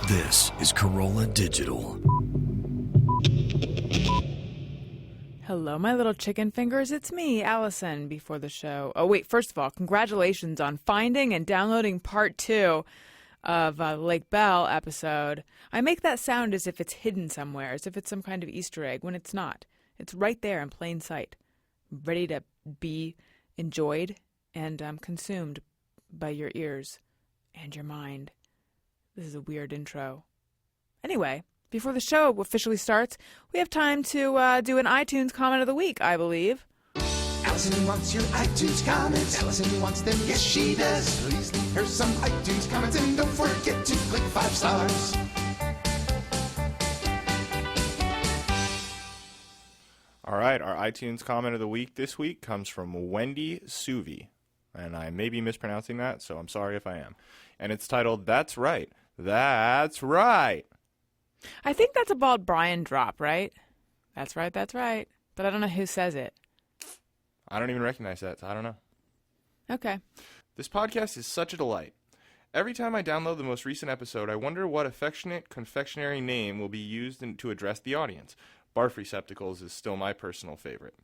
This is Corolla Digital. Hello, my little chicken fingers. It's me, Allison, before the show. Oh, wait, first of all, congratulations on finding and downloading part 2 of Lake Bell episode. I make that sound as if it's hidden somewhere, as if it's some kind of Easter egg, when it's not. It's right there in plain sight, ready to be enjoyed and consumed by your ears and your mind. This is a weird intro. Anyway, before the show officially starts, we have time to do an iTunes comment of the week, I believe. Allison wants your iTunes comments. Allison wants them, yes she does. Please leave her some iTunes comments and don't forget to click 5 stars. All right, our iTunes comment of the week this week comes from Wendy Suvi. And I may be mispronouncing that, so I'm sorry if I am. And it's titled, That's Right. That's right. I think that's a Bald Brian drop, right? That's right, that's right. But I don't know who says it. I don't even recognize that, so I don't know. Okay. This podcast is such a delight. Every time I download the most recent episode, I wonder what affectionate confectionery name will be used to address the audience. Barf receptacles is still my personal favorite.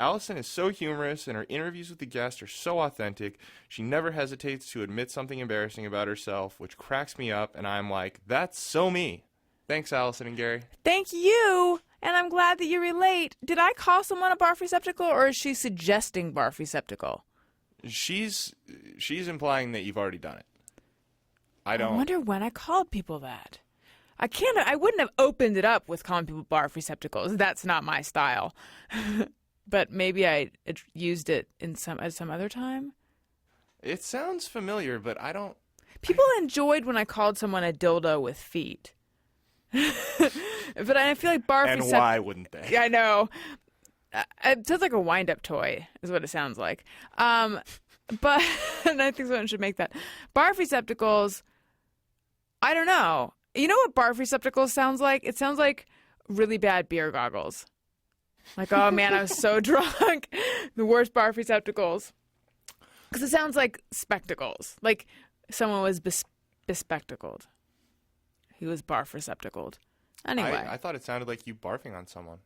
Allison is so humorous, and her interviews with the guests are so authentic. She never hesitates to admit something embarrassing about herself, which cracks me up, and I'm like, that's so me. Thanks, Allison and Gary. Thank you, and I'm glad that you relate. Did I call someone a barf receptacle, or is she suggesting barf receptacle? She's implying that you've already done it. I wonder when I called people that. I wouldn't have opened it up with calling people barf receptacles. That's not my style. But maybe I used it at some other time. It sounds familiar, but I don't... People enjoyed when I called someone a dildo with feet. But I feel like barf And why wouldn't they? Yeah, I know. It sounds like a wind-up toy is what it sounds like. But and I think someone should make that. Barf receptacles, I don't know. You know what barf receptacles sounds like? It sounds like really bad beer goggles. Like, oh man, I was so drunk. The worst barf receptacles. Because it sounds like spectacles. Like someone was bespectacled. He was barf receptacled. Anyway. I thought it sounded like you barfing on someone.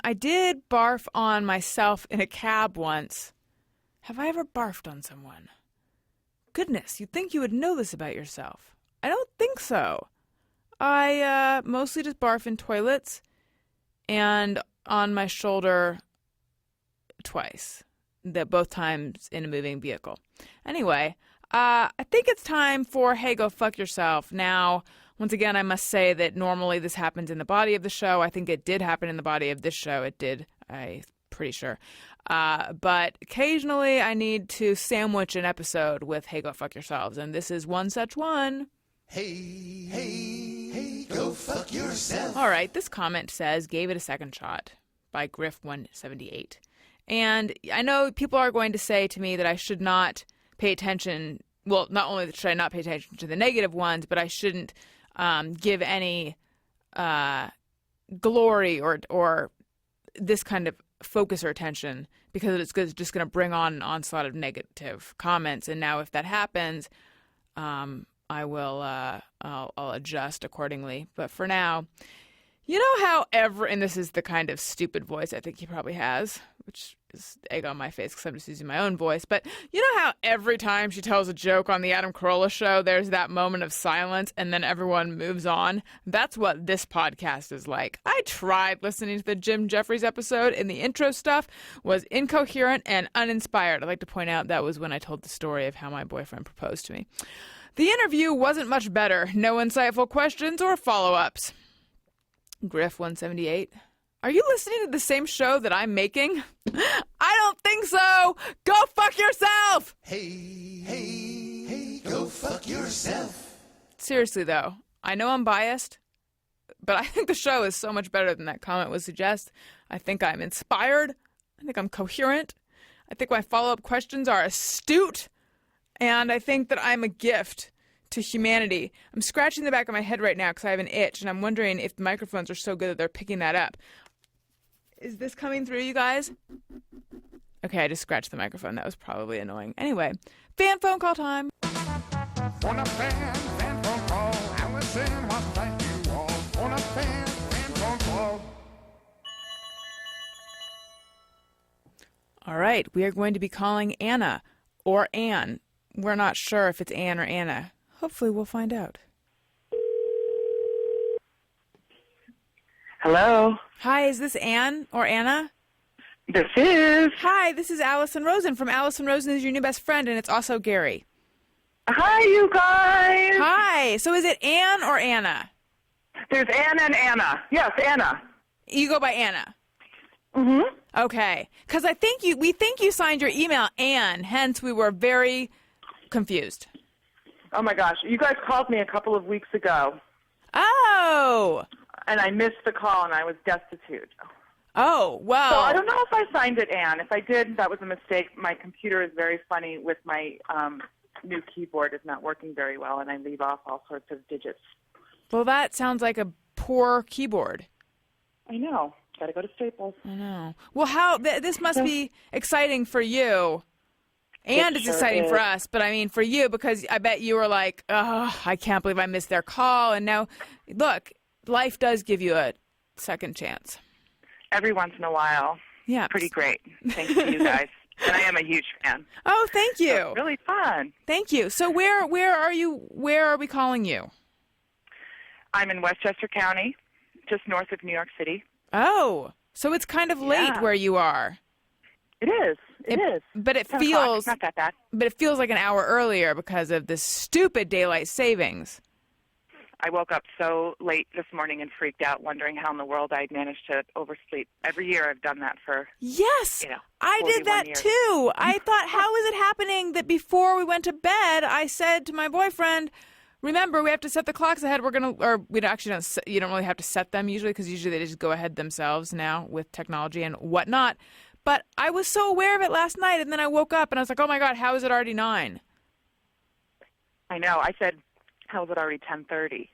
I did barf on myself in a cab once. Have I ever barfed on someone? Goodness, you'd think you would know this about yourself. I don't think so. I mostly just barf in toilets and on my shoulder twice. Both times in a moving vehicle. Anyway, I think it's time for Hey Go Fuck Yourself. Now, once again, I must say that normally this happens in the body of the show. I think it did happen in the body of this show. It did, I'm pretty sure. But occasionally I need to sandwich an episode with Hey Go Fuck Yourselves. And this is one such one. Hey, go fuck yourself. All right, this comment says, gave it a second shot by Griff178. And I know people are going to say to me that I should not pay attention. Well, not only should I not pay attention to the negative ones, but I shouldn't give any glory or this kind of focus or attention because it's just going to bring on an onslaught of negative comments. And now if that happens, I will I'll adjust accordingly. But for now, you know how and this is the kind of stupid voice I think he probably has, which is egg on my face because I'm just using my own voice. But you know how every time she tells a joke on the Adam Carolla show, there's that moment of silence and then everyone moves on? That's what this podcast is like. I tried listening to the Jim Jeffries episode, and the intro stuff was incoherent and uninspired. I'd like to point out that was when I told the story of how my boyfriend proposed to me. The interview wasn't much better. No insightful questions or follow-ups. Griff178. Are you listening to the same show that I'm making? I don't think so! Go fuck yourself! Hey, go fuck yourself. Seriously, though, I know I'm biased, but I think the show is so much better than that comment would suggest. I think I'm inspired. I think I'm coherent. I think my follow-up questions are astute. And I think that I'm a gift to humanity. I'm scratching the back of my head right now because I have an itch, and I'm wondering if the microphones are so good that they're picking that up. Is this coming through, you guys? Okay, I just scratched the microphone. That was probably annoying. Anyway, fan phone call time. Phone a friend, phone call. Allison wants to thank you all. Phone a friend, phone call. All right, we are going to be calling Anna or Ann. We're not sure if it's Ann or Anna. Hopefully we'll find out. Hello. Hi, is this Ann or Anna? This is. Hi, this is Alison Rosen from Alison Rosen is Your New Best Friend, and it's also Gary. Hi, you guys. Hi. So is it Ann or Anna? There's Anna and Anna. Yes, Anna. You go by Anna. Mm-hmm. Okay. Because we think you signed your email Ann, hence we were very confused. Oh, my gosh. You guys called me a couple of weeks ago, Oh. and I missed the call, and I was destitute. Oh, well. So I don't know if I signed it Ann. If I did, that was a mistake. My computer is very funny with my new keyboard is not working very well, and I leave off all sorts of digits. Well, that sounds like a poor keyboard. I know. Got to go to Staples. I know. Well, this must be exciting for you. And It it's sure exciting is. for us, but I mean for you, because I bet you were like, oh, I can't believe I missed their call. And now, look, life does give you a second chance. Every once in a while. Yeah. Pretty great. Thanks to you guys. And I am a huge fan. Oh, thank you. So, really fun. Thank you. So where are you? Where are we calling you? I'm in Westchester County, just north of New York City. Oh, so it's kind of late Yeah. where you are. It is. It is. But it 10 o'clock. feels It's not that bad. But it feels like an hour earlier because of this stupid daylight savings. I woke up so late this morning and freaked out, wondering how in the world I'd managed to oversleep. Every year I've done that for, Yes, I 41 did that years. too. I thought, how is it happening that before we went to bed, I said to my boyfriend, remember, we have to set the clocks ahead. We're going to, or we actually don't, you don't really have to set them usually, because usually they just go ahead themselves now with technology and whatnot. But I was so aware of it last night, and then I woke up and I was like, oh my God, how is it already 9? I know. I said, how is it already 10:30?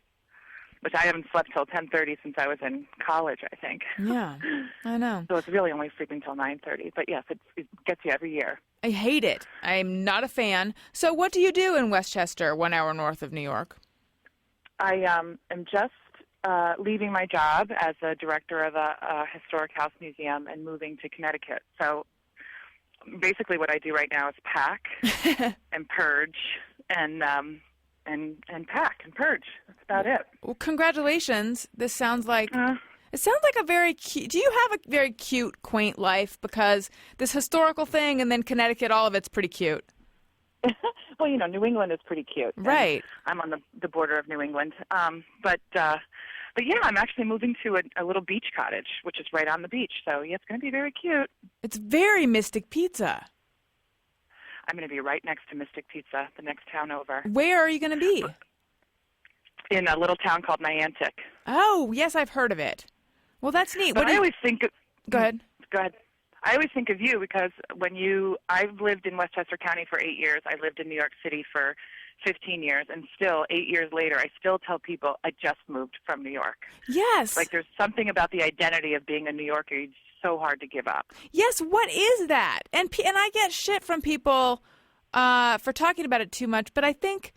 Which I haven't slept till 10:30 since I was in college, I think. Yeah, I know. So it's really only sleeping till 9:30. But yes, it gets you every year. I hate it. I'm not a fan. So what do you do in Westchester, 1 hour north of New York? I am just leaving my job as a director of a historic house museum and moving to Connecticut. So basically what I do right now is pack and purge and pack and purge. That's about it. Well, congratulations. This sounds like it sounds like a very cute. Do you have a very cute, quaint life? Because this historical thing and then Connecticut, all of it's pretty cute. Well, you know, New England is pretty cute. Right. I'm on the border of New England. But yeah, I'm actually moving to a little beach cottage, which is right on the beach. So yeah, it's going to be very cute. It's very Mystic Pizza. I'm going to be right next to Mystic Pizza, the next town over, Where are you going to be? in a little town called Niantic. Oh, yes, I've heard of it. Well, that's neat. But I always think. Go ahead. Go ahead. I always think of you because I've lived in Westchester County for 8 years. I lived in New York City for 15 years, and still, 8 years later, I still tell people I just moved from New York. Yes. Like there's something about the identity of being a New Yorker. It's so hard to give up. Yes, what is that? And I get shit from people for talking about it too much, but I think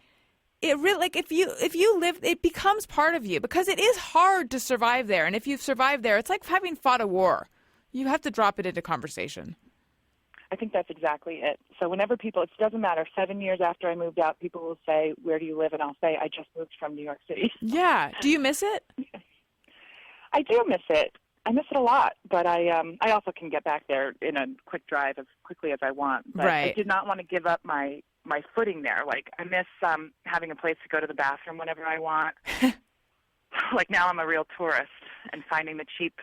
it really, like, if you live, it becomes part of you, because it is hard to survive there. And if you've survived there, it's like having fought a war. You have to drop it into conversation. I think that's exactly it. So whenever people, it doesn't matter, 7 years after I moved out, people will say, where do you live? And I'll say, I just moved from New York City. Yeah. Do you miss it? I do miss it. I miss it a lot, but I also can get back there in a quick drive as quickly as I want. But Right. I did not want to give up my footing there. Like, I miss having a place to go to the bathroom whenever I want. Like, now I'm a real tourist and finding the cheap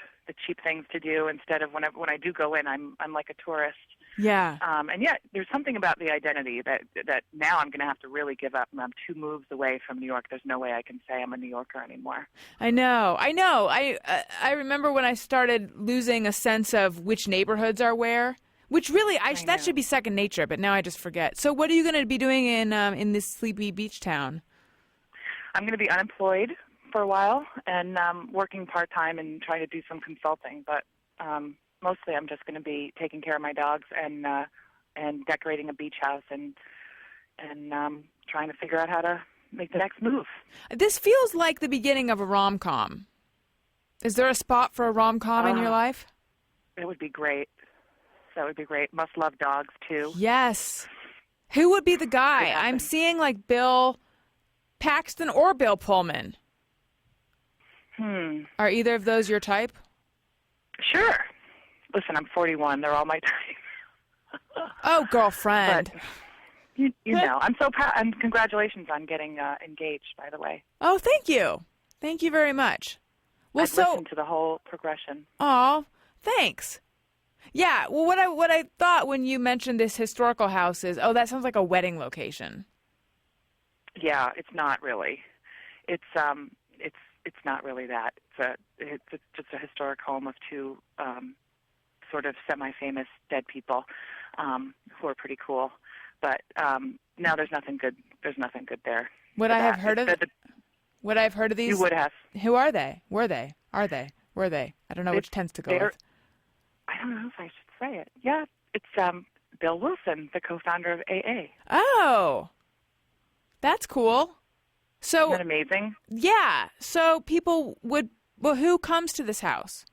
things to do instead of when I do go in, I'm like a tourist. Yeah. And yet there's something about the identity that now I'm going to have to really give up. I'm 2 moves away from New York. There's no way I can say I'm a New Yorker anymore. I know. I remember when I started losing a sense of which neighborhoods are where, which really that should be second nature, but now I just forget. So what are you going to be doing in this sleepy beach town? I'm going to be unemployed for a while and working part-time and trying to do some consulting, but mostly I'm just going to be taking care of my dogs and decorating a beach house and trying to figure out how to make the next move. This feels like the beginning of a rom-com. Is there a spot for a rom-com in your life? It would be great. That would be great. Must love dogs, too. Yes. Who would be the guy? I'm seeing like Bill Paxton or Bill Pullman. Are either of those your type? Sure. Listen, I'm 41. They're all my type. Oh, girlfriend. But, you know, I'm so proud. And congratulations on getting engaged, by the way. Oh, thank you. Thank you very much. Well, I've listened to the whole progression. Oh, thanks. Yeah, well, what I thought when you mentioned this historical house is, that sounds like a wedding location. Yeah, it's not really. It's not really that. It's just a historic home of two sort of semi-famous dead people who are pretty cool. But no, there's nothing good. There's nothing good there. Would I have heard of? Would I have heard of these? You would have. Who are they? Were they? Are they? Were they? I don't know which tends to go with. I don't know if I should say it. Yeah, it's Bill Wilson, the co-founder of AA. Oh, that's cool. So, isn't that amazing? Yeah. So people who comes to this house?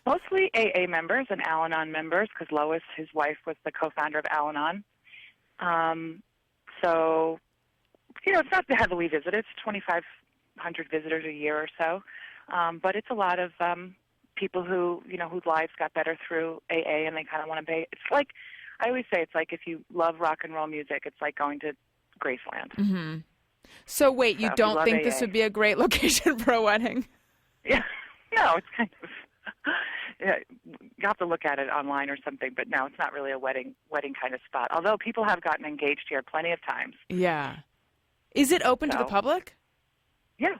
Mostly AA members and Al-Anon members, because Lois, his wife, was the co-founder of Al-Anon. So, it's not heavily visited. It's 2,500 visitors a year or so. But it's a lot of people whose lives got better through AA, and they kind of want to be. It's like, I always say, it's like if you love rock and roll music, it's like going to Graceland. Mm-hmm. So wait, you don't think this would be a great location for a wedding? Yeah, no, it's kind of. Yeah, you have to look at it online or something, but no, it's not really a wedding kind of spot. Although people have gotten engaged here plenty of times. Yeah. Is it open to the public? Yeah,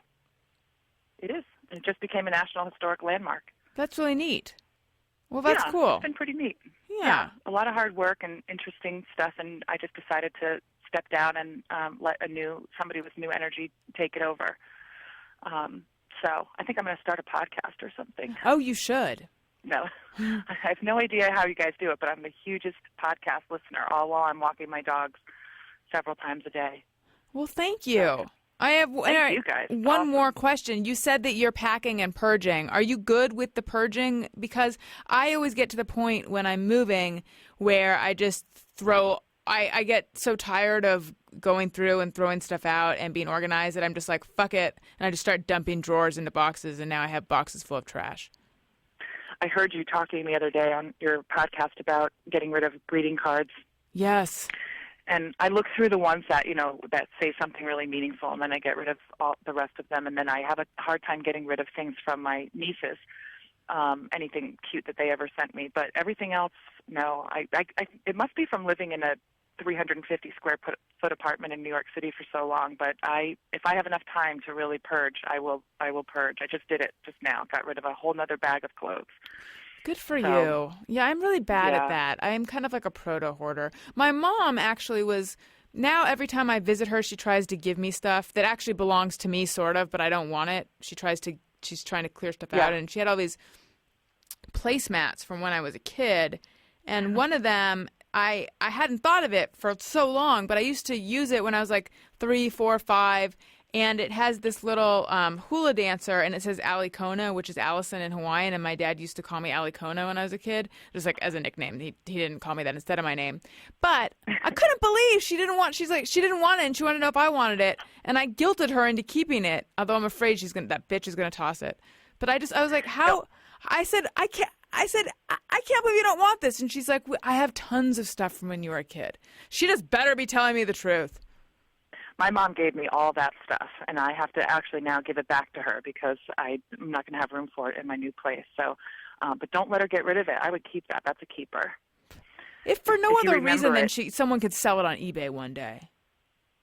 it is. It just became a National Historic Landmark. That's really neat. Well, that's cool. It's been pretty neat. Yeah. A lot of hard work and interesting stuff, and I just decided to step down and let somebody with new energy take it over. So I think I'm going to start a podcast or something. Oh, you should. No, I have no idea how you guys do it, but I'm the hugest podcast listener, all while I'm walking my dogs several times a day. Well, thank you. So, I have thank you guys. One more question. You said that you're packing and purging. Are you good with the purging? Because I always get to the point when I'm moving where I just I get so tired of going through and throwing stuff out and being organized that I'm just like, fuck it. And I just start dumping drawers into boxes, and now I have boxes full of trash. I heard you talking the other day on your podcast about getting rid of greeting cards. Yes. And I look through the ones that, that say something really meaningful, and then I get rid of all the rest of them. And then I have a hard time getting rid of things from my nieces, anything cute that they ever sent me. But everything else, no. It must be from living in a 350 square foot apartment in New York City for so long. But if I have enough time to really purge, I will purge. I just did it just now. Got rid of a whole nother bag of clothes. Good for you. Yeah, I'm really bad at that. I'm kind of like a proto-hoarder. My mom actually was, now every time I visit her, she tries to give me stuff that actually belongs to me, sort of, but I don't want it. She's trying to clear stuff out, and she had all these placemats from when I was a kid, and one of them, I hadn't thought of it for so long, but I used to use it when I was like 3, 4, 5, and it has this little hula dancer, and it says Ali Kona, which is Allison in Hawaiian, and my dad used to call me Ali Kona when I was a kid, just like as a nickname. He didn't call me that instead of my name. But I couldn't believe she didn't want it, and she wanted to know if I wanted it, and I guilted her into keeping it, although I'm afraid that bitch is going to toss it. But I was like, how? No. I said, I can't believe you don't want this. And she's like, I have tons of stuff from when you were a kid. She just better be telling me the truth. My mom gave me all that stuff, and I have to actually now give it back to her because I'm not going to have room for it in my new place. So, but don't let her get rid of it. I would keep that. That's a keeper. If for no other reason than someone could sell it on eBay one day.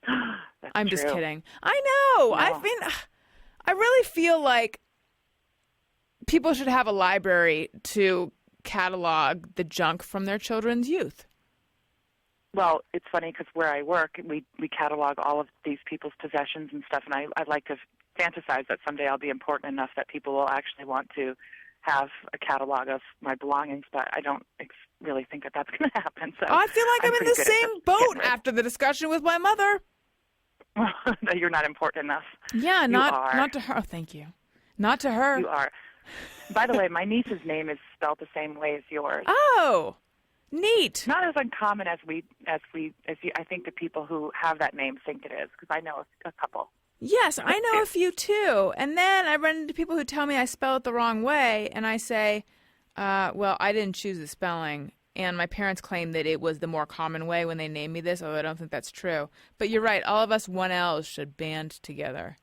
I'm true. Just kidding. I know. No. I really feel like people should have a library to catalog the junk from their children's youth. Well, it's funny because where I work, we catalog all of these people's possessions and stuff, and I like to fantasize that someday I'll be important enough that people will actually want to have a catalog of my belongings, but I don't really think that that's going to happen. So I feel like I'm in the same boat after the discussion with my mother. No, you're not important enough. Yeah, You not are. to her. Oh, thank you. Not to her. You are. By the way, my niece's name is spelled the same way as yours. Oh, neat. Not as uncommon as I think the people who have that name think it is, because I know a couple. Yes, I know a few too. And then I run into people who tell me I spell it the wrong way, and I say, well, I didn't choose the spelling. And my parents claim that it was the more common way when they named me this, although I don't think that's true. But you're right. All of us 1Ls should band together.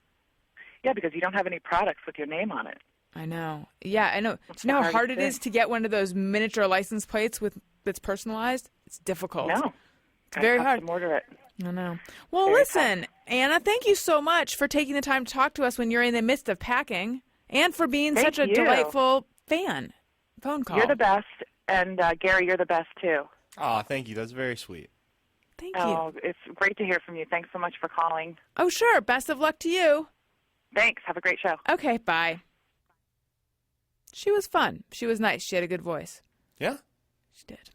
Yeah, because you don't have any products with your name on it. I know. Yeah, I know. Do you know how hard it is to get one of those miniature license plates that's personalized? It's difficult. No. It's very I hard. have to order it. I know. Well, Very listen, Anna, thank you so much for taking the time to talk to us when you're in the midst of packing and for being Thank such a you. delightful phone call. You're the best, and Gary, you're the best too. Aw, thank you. That's very sweet. Thank you. Oh, it's great to hear from you. Thanks so much for calling. Oh, sure. Best of luck to you. Thanks. Have a great show. Okay, bye. She was fun. She was nice. She had a good voice. Yeah? She did.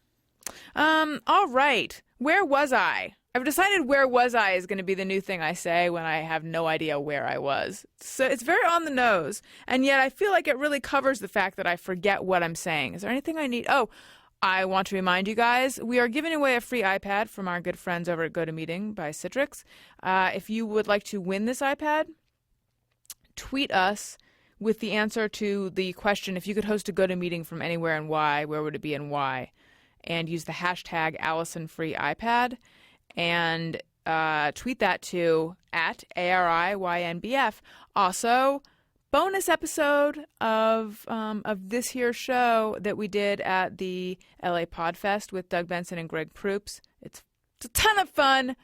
All right. Where was I? I've decided where was I is going to be the new thing I say when I have no idea where I was. So it's very on the nose, and yet I feel like it really covers the fact that I forget what I'm saying. Is there anything I need? Oh, I want to remind you guys, we are giving away a free iPad from our good friends over at GoToMeeting by Citrix. If you would like to win this iPad, tweet us with the answer to the question, if you could host a GoToMeeting from anywhere and why, where would it be and why? And use the hashtag AlisonFreeIPad and tweet that to @ARIYNBF. Also, bonus episode of this here show that we did at the LA Podfest with Doug Benson and Greg Proops. It's a ton of fun.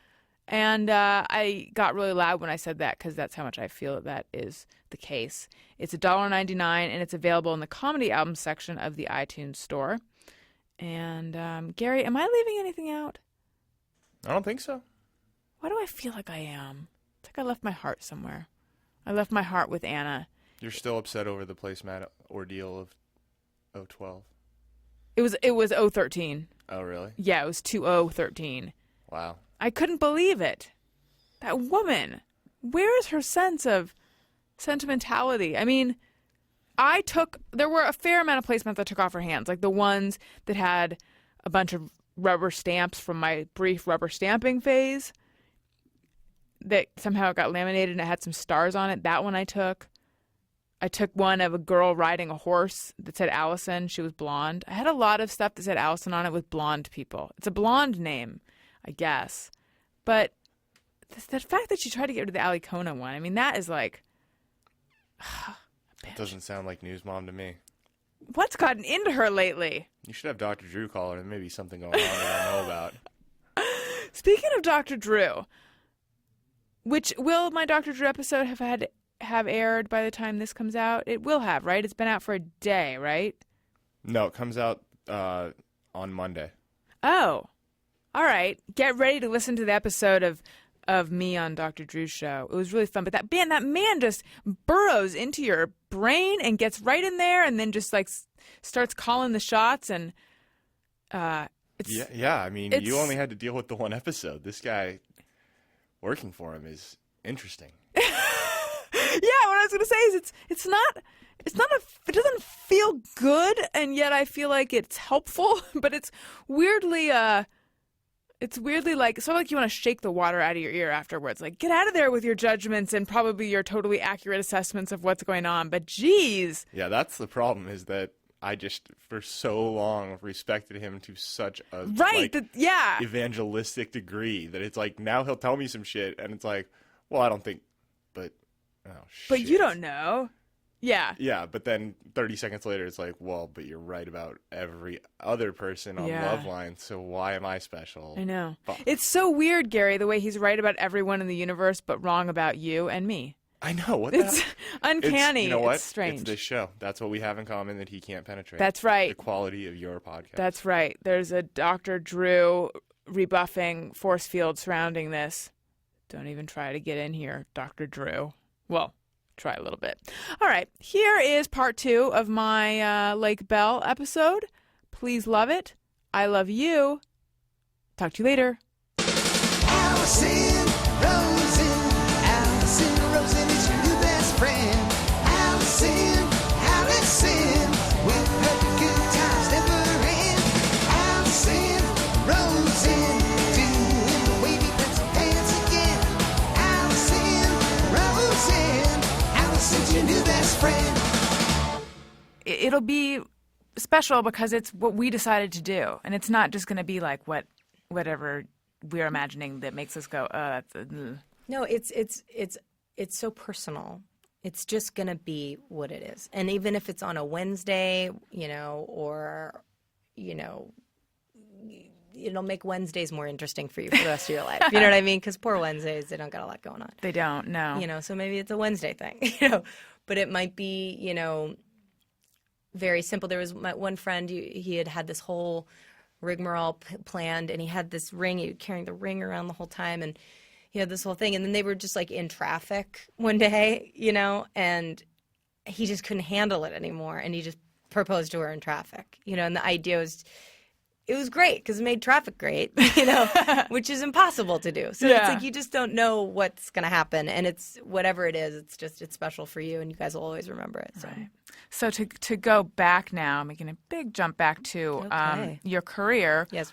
And I got really loud when I said that because that's how much I feel that is the case. It's $1.99 and it's available in the comedy album section of the iTunes store. And Gary, am I leaving anything out? I don't think so. Why do I feel like I am? It's like I left my heart somewhere. I left my heart with Anna. You're still upset over the placemat ordeal of 012? It was 013. Oh, really? Yeah, it was 2013. Wow. I couldn't believe it. That woman. Where is her sense of sentimentality? I mean, there were a fair amount of placements I took off her hands, like the ones that had a bunch of rubber stamps from my brief rubber stamping phase that somehow got laminated and it had some stars on it. That one I took. I took one of a girl riding a horse that said Allison. She was blonde. I had a lot of stuff that said Allison on it with blonde people. It's a blonde name, I guess. But the fact that she tried to get rid of the Ali Kona one, I mean, that is like... That doesn't sound like News Mom to me. What's gotten into her lately? You should have Dr. Drew call her. There may be something going on that I don't know about. Speaking of Dr. Drew, which will my Dr. Drew episode have aired by the time this comes out? It will have, right? It's been out for a day, right? No, it comes out on Monday. Oh, all right. Get ready to listen to the episode of me on Dr. Drew's show. It was really fun. But that man just burrows into your brain and gets right in there and then just like starts calling the shots. And yeah. I mean, you only had to deal with the one episode. This guy working for him is interesting. Yeah, what I was going to say is it doesn't feel good, and yet I feel like it's helpful, but it's weirdly like, sort of like you want to shake the water out of your ear afterwards. Like, get out of there with your judgments and probably your totally accurate assessments of what's going on. But geez. Yeah, that's the problem, is that I just, for so long, respected him to such a evangelistic degree that it's like, now he'll tell me some shit, and it's like, well, I don't think, but, oh, shit. But you don't know. Yeah. Yeah, but then 30 seconds later, it's like, well, but you're right about every other person on Loveline, so why am I special? I know. Fuck. It's so weird, Gary, the way he's right about everyone in the universe, but wrong about you and me. I know. It's uncanny. You know what? It's strange. It's this show. That's what we have in common that he can't penetrate. That's right. The quality of your podcast. That's right. There's a Dr. Drew rebuffing force field surrounding this. Don't even try to get in here, Dr. Drew. Well, try a little bit. All right, here is part 2 of my Lake Bell episode. Please love it. I love you. Talk to you later. Alison Rosen, Alison Rosen is your new best friend. Alison, with her good times never end. Alison Rosen, doing the wavy pencil dance again. Alison Rosen, Alison's your new best friend. It'll be special because it's what we decided to do, and it's not just going to be like whatever we're imagining that makes us go, that's No, it's so personal. It's just going to be what it is. And even if it's on a Wednesday, or, it'll make Wednesdays more interesting for you for the rest of your life. You know what I mean? Because poor Wednesdays, they don't got a lot going on. They don't, no. So maybe it's a Wednesday thing, But it might be, very simple. There was my one friend, he had this whole rigmarole planned, and he had this ring, he was carrying the ring around the whole time, and he had this whole thing, and then they were just like in traffic one day, and he just couldn't handle it anymore, and he just proposed to her in traffic, and the idea was, it was great because it made traffic great, which is impossible to do. So it's like you just don't know what's going to happen, and it's whatever it is, it's special for you, and you guys will always remember it. So. Right. So to go back now, making a big jump back to your career. Yes.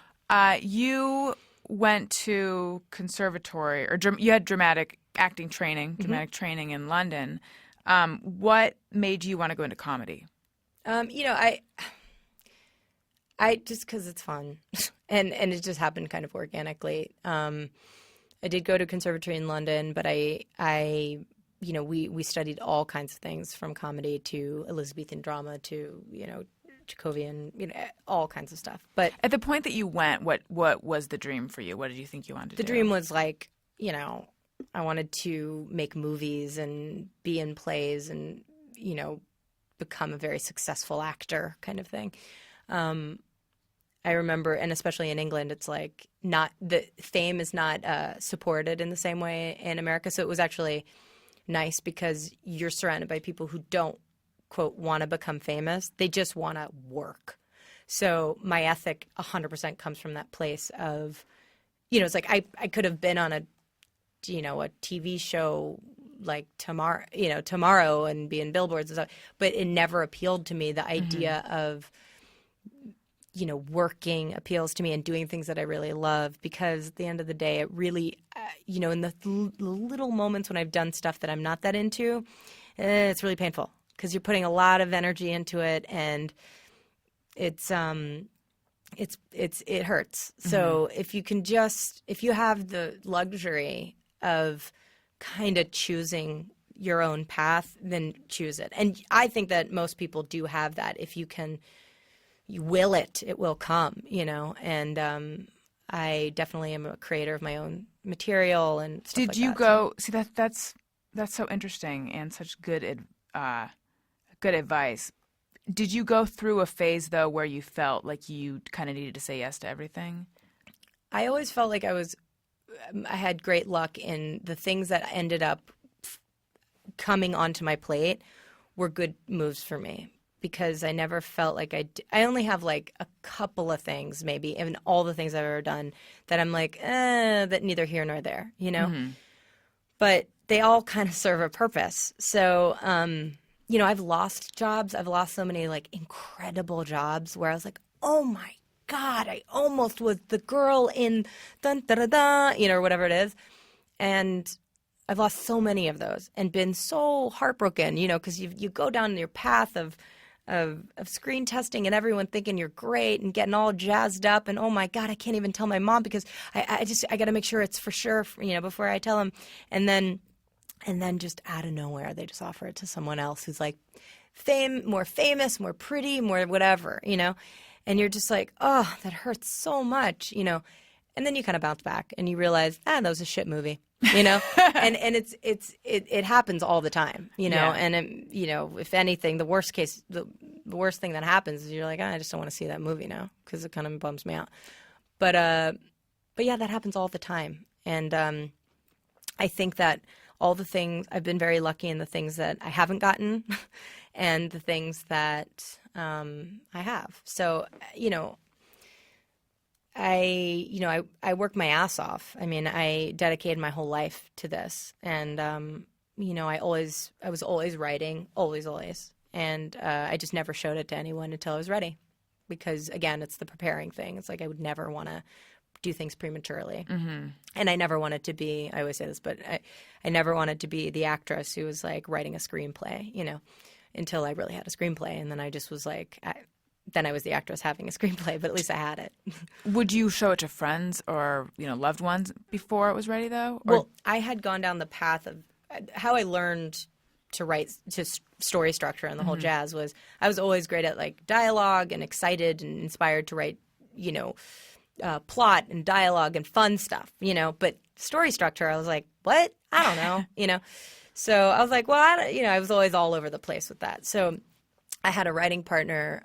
You went to conservatory, or you had dramatic acting training, dramatic training in London. What made you want to go into comedy? I just because it's fun, and it just happened kind of organically. I did go to conservatory in London, but we studied all kinds of things from comedy to Elizabethan drama to Chekhovian, all kinds of stuff. But at the point that you went, what was the dream for you? What did you think you wanted to do? The dream was like, I wanted to make movies and be in plays and become a very successful actor, kind of thing. I remember, and especially in England, it's like the fame is not supported in the same way in America. So it was actually nice because you're surrounded by people who don't, quote, want to become famous. They just want to work. So my ethic 100% comes from that place of, it's like I could have been on a TV show like tomorrow and be in billboards and stuff, but it never appealed to me. The idea of working appeals to me and doing things that I really love, because at the end of the day, it really, in the little moments when I've done stuff that I'm not that into, it's really painful because you're putting a lot of energy into it, and it hurts. So if you have the luxury of kind of choosing your own path, then choose it. And I think that most people do have that. If you will it will come, and I definitely am a creator of my own material and stuff like that. Did you go – see, that's so interesting and such good advice. Did you go through a phase, though, where you felt like you kind of needed to say yes to everything? I always felt like I had great luck in the things that ended up coming onto my plate were good moves for me. Because I never felt like I only have like a couple of things maybe, in all the things I've ever done, that I'm like, that neither here nor there, But they all kind of serve a purpose. So, I've lost jobs. I've lost so many like incredible jobs where I was like, oh my God, I almost was the girl in dun da da da, or whatever it is. And I've lost so many of those and been so heartbroken, because you go down your path of screen testing and everyone thinking you're great and getting all jazzed up, and oh my God, I can't even tell my mom because I got to make sure it's for sure, before I tell them. And then just out of nowhere, they just offer it to someone else who's like more famous, more pretty, more whatever, and you're just like, oh, that hurts so much, and then you kind of bounce back and you realize, that was a shit movie. and it happens all the time, and if anything, the worst thing that happens is you're like, I just don't want to see that movie now because it kind of bums me out. But yeah, that happens all the time. And I think that all the things I've been very lucky in the things that I haven't gotten and the things that I have. So, I worked my ass off. I mean, I dedicated my whole life to this, and I was always writing, always, and I just never showed it to anyone until I was ready, because again, it's the preparing thing. It's like I would never want to do things prematurely, and I never wanted to be. I always say this, but I never wanted to be the actress who was like writing a screenplay, until I really had a screenplay, and then I just was like. Then I was the actress having a screenplay, but at least I had it. Would you show it to friends or loved ones before it was ready, though? Or... Well, I had gone down the path of how I learned to write story structure and the whole jazz was I was always great at like dialogue and excited and inspired to write, plot and dialogue and fun stuff, But story structure, I was like, what? I don't know, So I was like, well, I was always all over the place with that. So I had a writing partner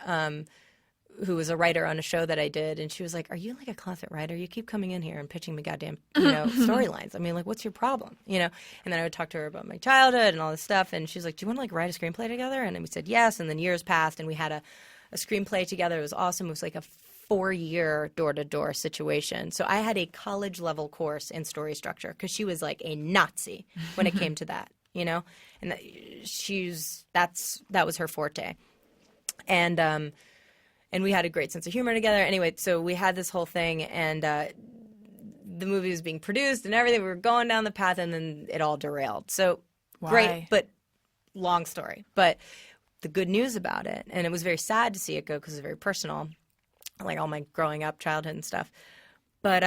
who was a writer on a show that I did, and she was like, are you like a closet writer? You keep coming in here and pitching me goddamn, storylines. I mean, like, what's your problem? And then I would talk to her about my childhood and all this stuff, and she was like, do you want to like write a screenplay together? And then we said yes, and then years passed, and we had a screenplay together. It was awesome. It was like a 4-year door-to-door situation. So I had a college-level course in story structure because she was like a Nazi when it came to that, and that was her forte. And we had a great sense of humor together. Anyway, so we had this whole thing, and the movie was being produced and everything. We were going down the path, and then it all derailed. So Why? Great, but long story. But the good news about it, and it was very sad to see it go because it's very personal, like all my growing up, childhood and stuff. But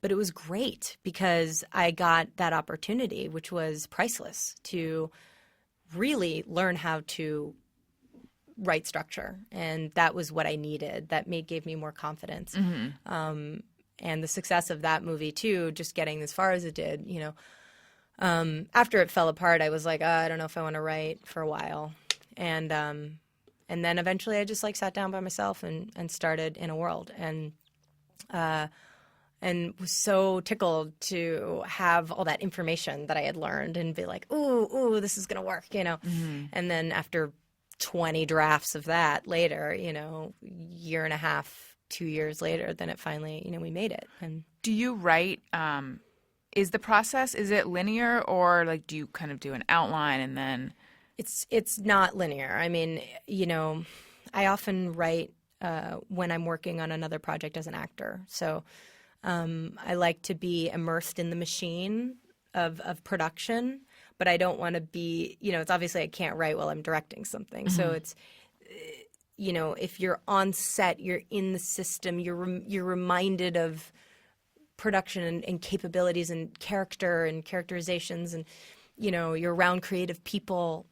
it was great because I got that opportunity, which was priceless, to really learn how to write structure, and that was what I needed. That gave me more confidence. And the success of that movie too, just getting as far as it did, after it fell apart, I was like, I don't know if I want to write for a while, and then eventually I just like sat down by myself and started In a World, and was so tickled to have all that information that I had learned and be like, ooh, this is gonna work, And then after 20 drafts of that later, year and a half, 2 years later, then it finally, we made it. And do you write, is the process, is it linear, or like do you kind of do an outline and then? It's not linear. I mean, I often write when I'm working on another project as an actor. So I like to be immersed in the machine of production, but I don't want to be, it's obviously I can't write while I'm directing something. So it's, if you're on set, you're in the system, you're reminded of production and capabilities and character and characterizations, and, you're around creative people,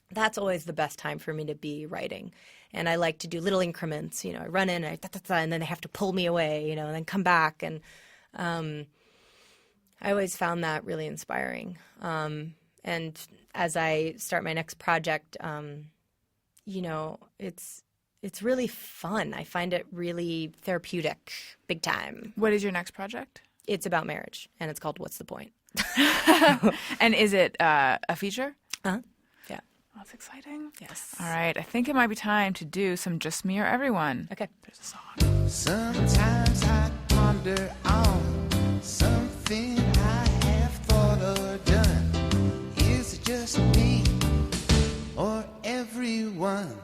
that's always the best time for me to be writing. And I like to do little increments, I run in and and then they have to pull me away, and then come back. And I always found that really inspiring. And as I start my next project, it's really fun. I find it really therapeutic, big time. What is your next project? It's about marriage, and it's called What's the Point? And is it a feature? Uh-huh. Yeah. That's exciting. Yes. All right. I think it might be time to do some Just Me or Everyone. Okay. There's a song. Sometimes I ponder on something I have thought or done. Is it just me or everyone?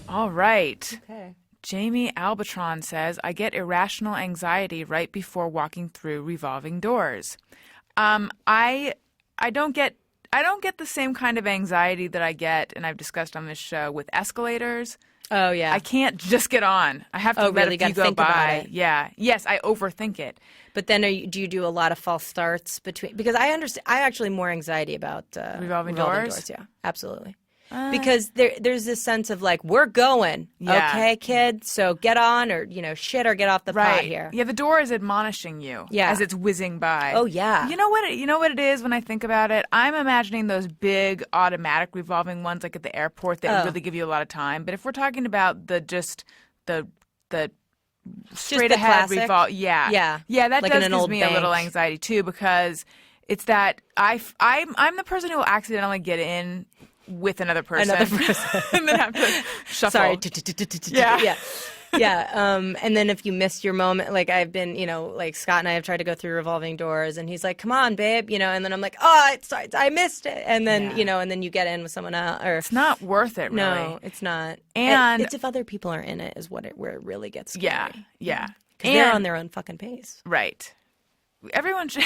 All right. Okay. Jamie Albatron says, I get irrational anxiety right before walking through revolving doors. I don't get the same kind of anxiety that I get, and I've discussed on this show, with escalators. Oh, yeah. I can't just get on. I have to let really? a few Gotta go think about by. it. Yeah. Yes, I overthink it. But then do you do a lot of false starts between? Because I understand. I actually more anxiety about Revolving doors? Yeah, absolutely. Because there's this sense of like, we're going, Yeah. okay, kid, so get on, or shit, or get off the pot here. Yeah, the door is admonishing you as it's whizzing by. Oh, yeah. You know what it is when I think about it? I'm imagining those big automatic revolving ones like at the airport that really give you a lot of time. But if we're talking about the straight the ahead classic? revolve, Yeah. that Like does in an gives old me a little bank. anxiety too, because It's that I'm the person who will accidentally get in with another person. And then have to shuffle. Sorry. Yeah. Yeah. And then if you missed your moment, like I've been, like Scott and I have tried to go through revolving doors, and he's like, "Come on, babe," and then I'm like, "Oh, sorry, I missed it," and then and then you get in with someone else. Or It's not worth it, really. no, it's not. And it's if other people are in it is where it really gets scary. Yeah. Because they're on their own fucking pace. Right. Everyone should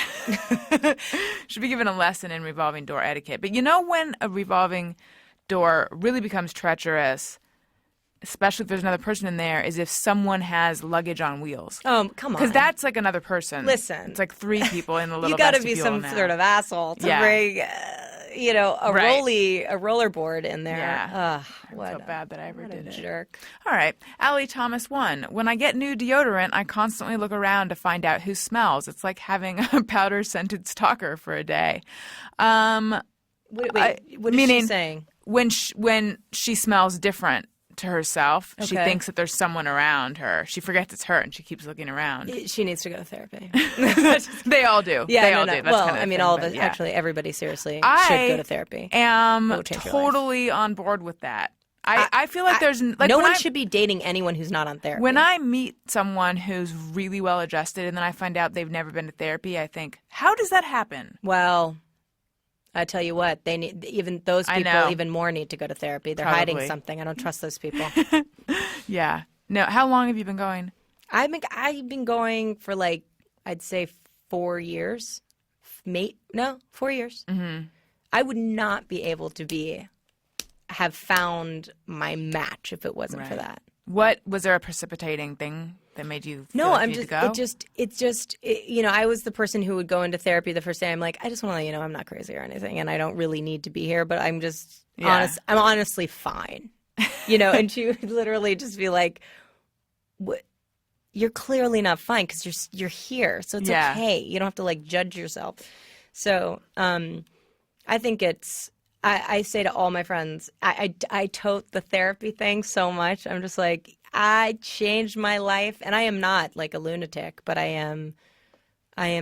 should be given a lesson in revolving door etiquette. But when a revolving door really becomes treacherous, especially if there's another person in there, is if someone has luggage on wheels. Oh, come on. Because that's like another person. Listen. It's like 3 people in the little You got to be vestibule some now. sort of asshole to bring, a rollerboard in there. Yeah. Ugh, what I feel bad that I ever what did a it. jerk. All right. Allie Thomas 1. When I get new deodorant, I constantly look around to find out who smells. It's like having a powder-scented stalker for a day. Wait, what is meaning she saying? When she smells different to herself, she Okay. thinks that there's someone around her. She forgets it's her, and she keeps looking around. She needs to go to therapy. They all do. Yeah, they no, all no. do. That's Well, kind of I mean, thing, all of but us, yeah. actually, everybody seriously I should go to therapy. am It will change your life. totally on board with that. I feel like there's like no when one I- should be dating anyone who's not on therapy. When I meet someone who's really well adjusted and then I find out they've never been to therapy, I think, how does that happen? Well, I tell you what, they need even those I people know. even more need to go to therapy. They're Probably. hiding something. I don't trust those people. Yeah. No. How long have you been going? I've been going for like I'd say 4 years. 4 years. Mm-hmm. I would not be able to have found my match if it wasn't for Right. that. What was there a precipitating thing that made you? Feel No, like I'm you just. need to go? I was the person who would go into therapy the first day. I'm like, I just want to let you know I'm not crazy or anything, and I don't really need to be here, but I'm just honest. I'm honestly fine, And she would literally just be like, "What? You're clearly not fine because you're here, so it's Yeah. okay. You don't have to like judge yourself." So, I think it's. I say to all my friends, I tote the therapy thing so much. I'm just like, I changed my life, and I am not like a lunatic, but I am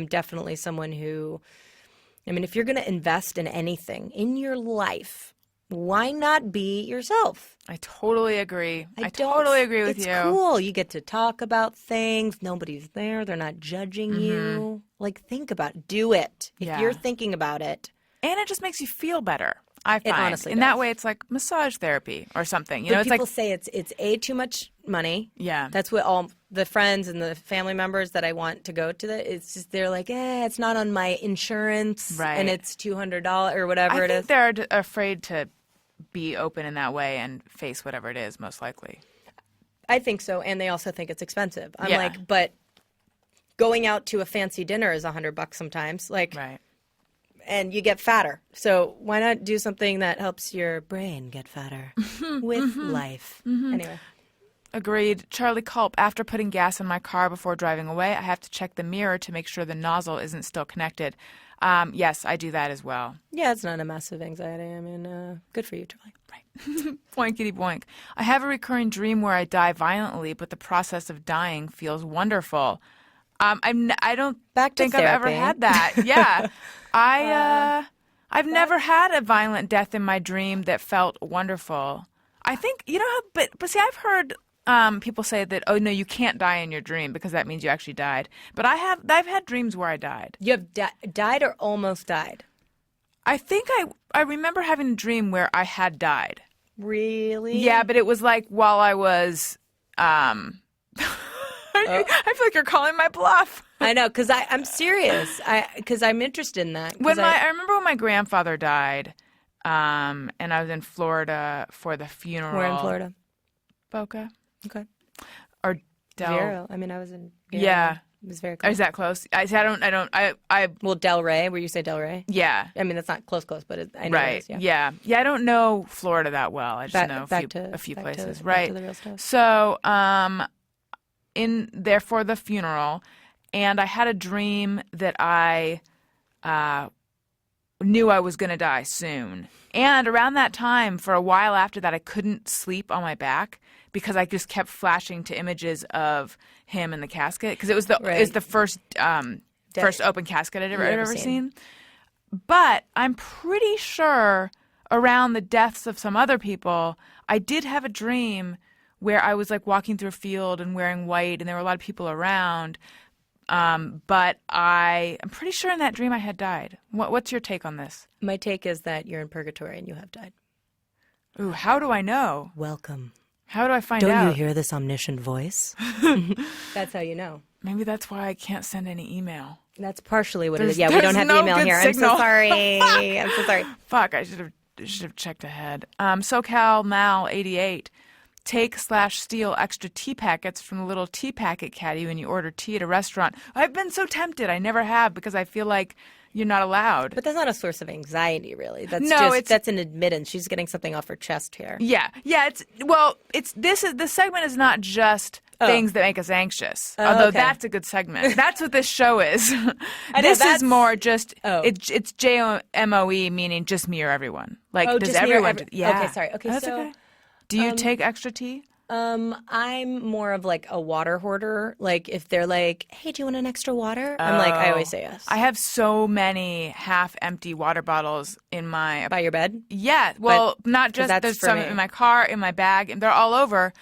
definitely someone who, I mean, if you're going to invest in anything in your life, why not be yourself? I totally agree. I don't- totally agree with it's you. It's cool. You get to talk about things. Nobody's there. They're not judging you. Like, think about it. Do it. If Yeah. you're thinking about it. And it just makes you feel better. I find honestly in that does. way it's like massage therapy or something. But It's people like say it's too much money. yeah. That's what all the friends and the family members that I want to go to it's just they're like, it's not on my insurance, Right. and it's $200 or whatever I it think is. they're afraid to be open in that way and face whatever it is, most likely. I think so, and they also think it's expensive. I'm Yeah. like, but going out to a fancy dinner is $100 sometimes, like, Right. and you get fatter. So why not do something that helps your brain get fatter with life? Anyway. Agreed. Charlie Culp, after putting gas in my car before driving away, I have to check the mirror to make sure the nozzle isn't still connected. Yes, I do that as well. Yeah, it's not a massive anxiety. I mean, good for you, Charlie. Boinkity boink. I have a recurring dream where I die violently, but the process of dying feels wonderful. I don't Back to think I've ever therapy. had that. Yeah. I've never had a violent death in my dream that felt wonderful. I think, but see, I've heard people say that, oh, no, you can't die in your dream because that means you actually died. But I've had dreams where I died. You have died or almost died? I think I remember having a dream where I had died. Really? Yeah, but it was like while I was. I feel like you're calling my bluff. I know, because I'm serious. Because I'm interested in that. I remember when my grandfather died, and I was in Florida for the funeral. We're in Florida. Boca Okay. or Del. Vero. I mean, I was in. Vero. Yeah. It was very Is close. that close? I Well, Del Rey. Where you say Del Rey? yeah. I mean, that's not close, but I know it Right. is, Yeah. I don't know Florida that well. I just know a few back places. to Right. the real stuff. So, in there for the funeral, and I had a dream that I knew I was going to die soon. And around that time, for a while after that, I couldn't sleep on my back because I just kept flashing to images of him in the casket because it was the Right. first open casket I'd ever seen. But I'm pretty sure around the deaths of some other people, I did have a dream where I was like walking through a field and wearing white and there were a lot of people around. But I'm pretty sure in that dream I had died. What's your take on this? My take is that you're in purgatory and you have died. Ooh, how do I know? Welcome. How do I find Don't out? you hear this omniscient voice? That's how you know. Maybe that's why I can't send any email. That's partially what it is. Yeah, we there's don't have no email good here. signal. I'm so sorry. I'm so sorry. Fuck, I should have checked ahead. SoCal Mal 88. Take/steal extra tea packets from the little tea packet caddy when you order tea at a restaurant. I've been so tempted. I never have because I feel like you're not allowed. But that's not a source of anxiety, really. That's No, that's an admittance. She's getting something off her chest here. Yeah. This segment is not just things that make us anxious. Although okay. that's a good segment. That's what this show is. I know, This is that's- more just Oh. it's JMOE, meaning just me or everyone. Like does just me or everyone? Yeah. Okay, sorry. Okay, That's so okay. Do you take extra tea? I'm more of like a water hoarder. Like if they're like, "Hey, do you want an extra water?" I'm like, I always say yes. I have so many half-empty water bottles in my By your bed. Yeah, well, not just that's there's for some me. in my car, in my bag, and they're all over.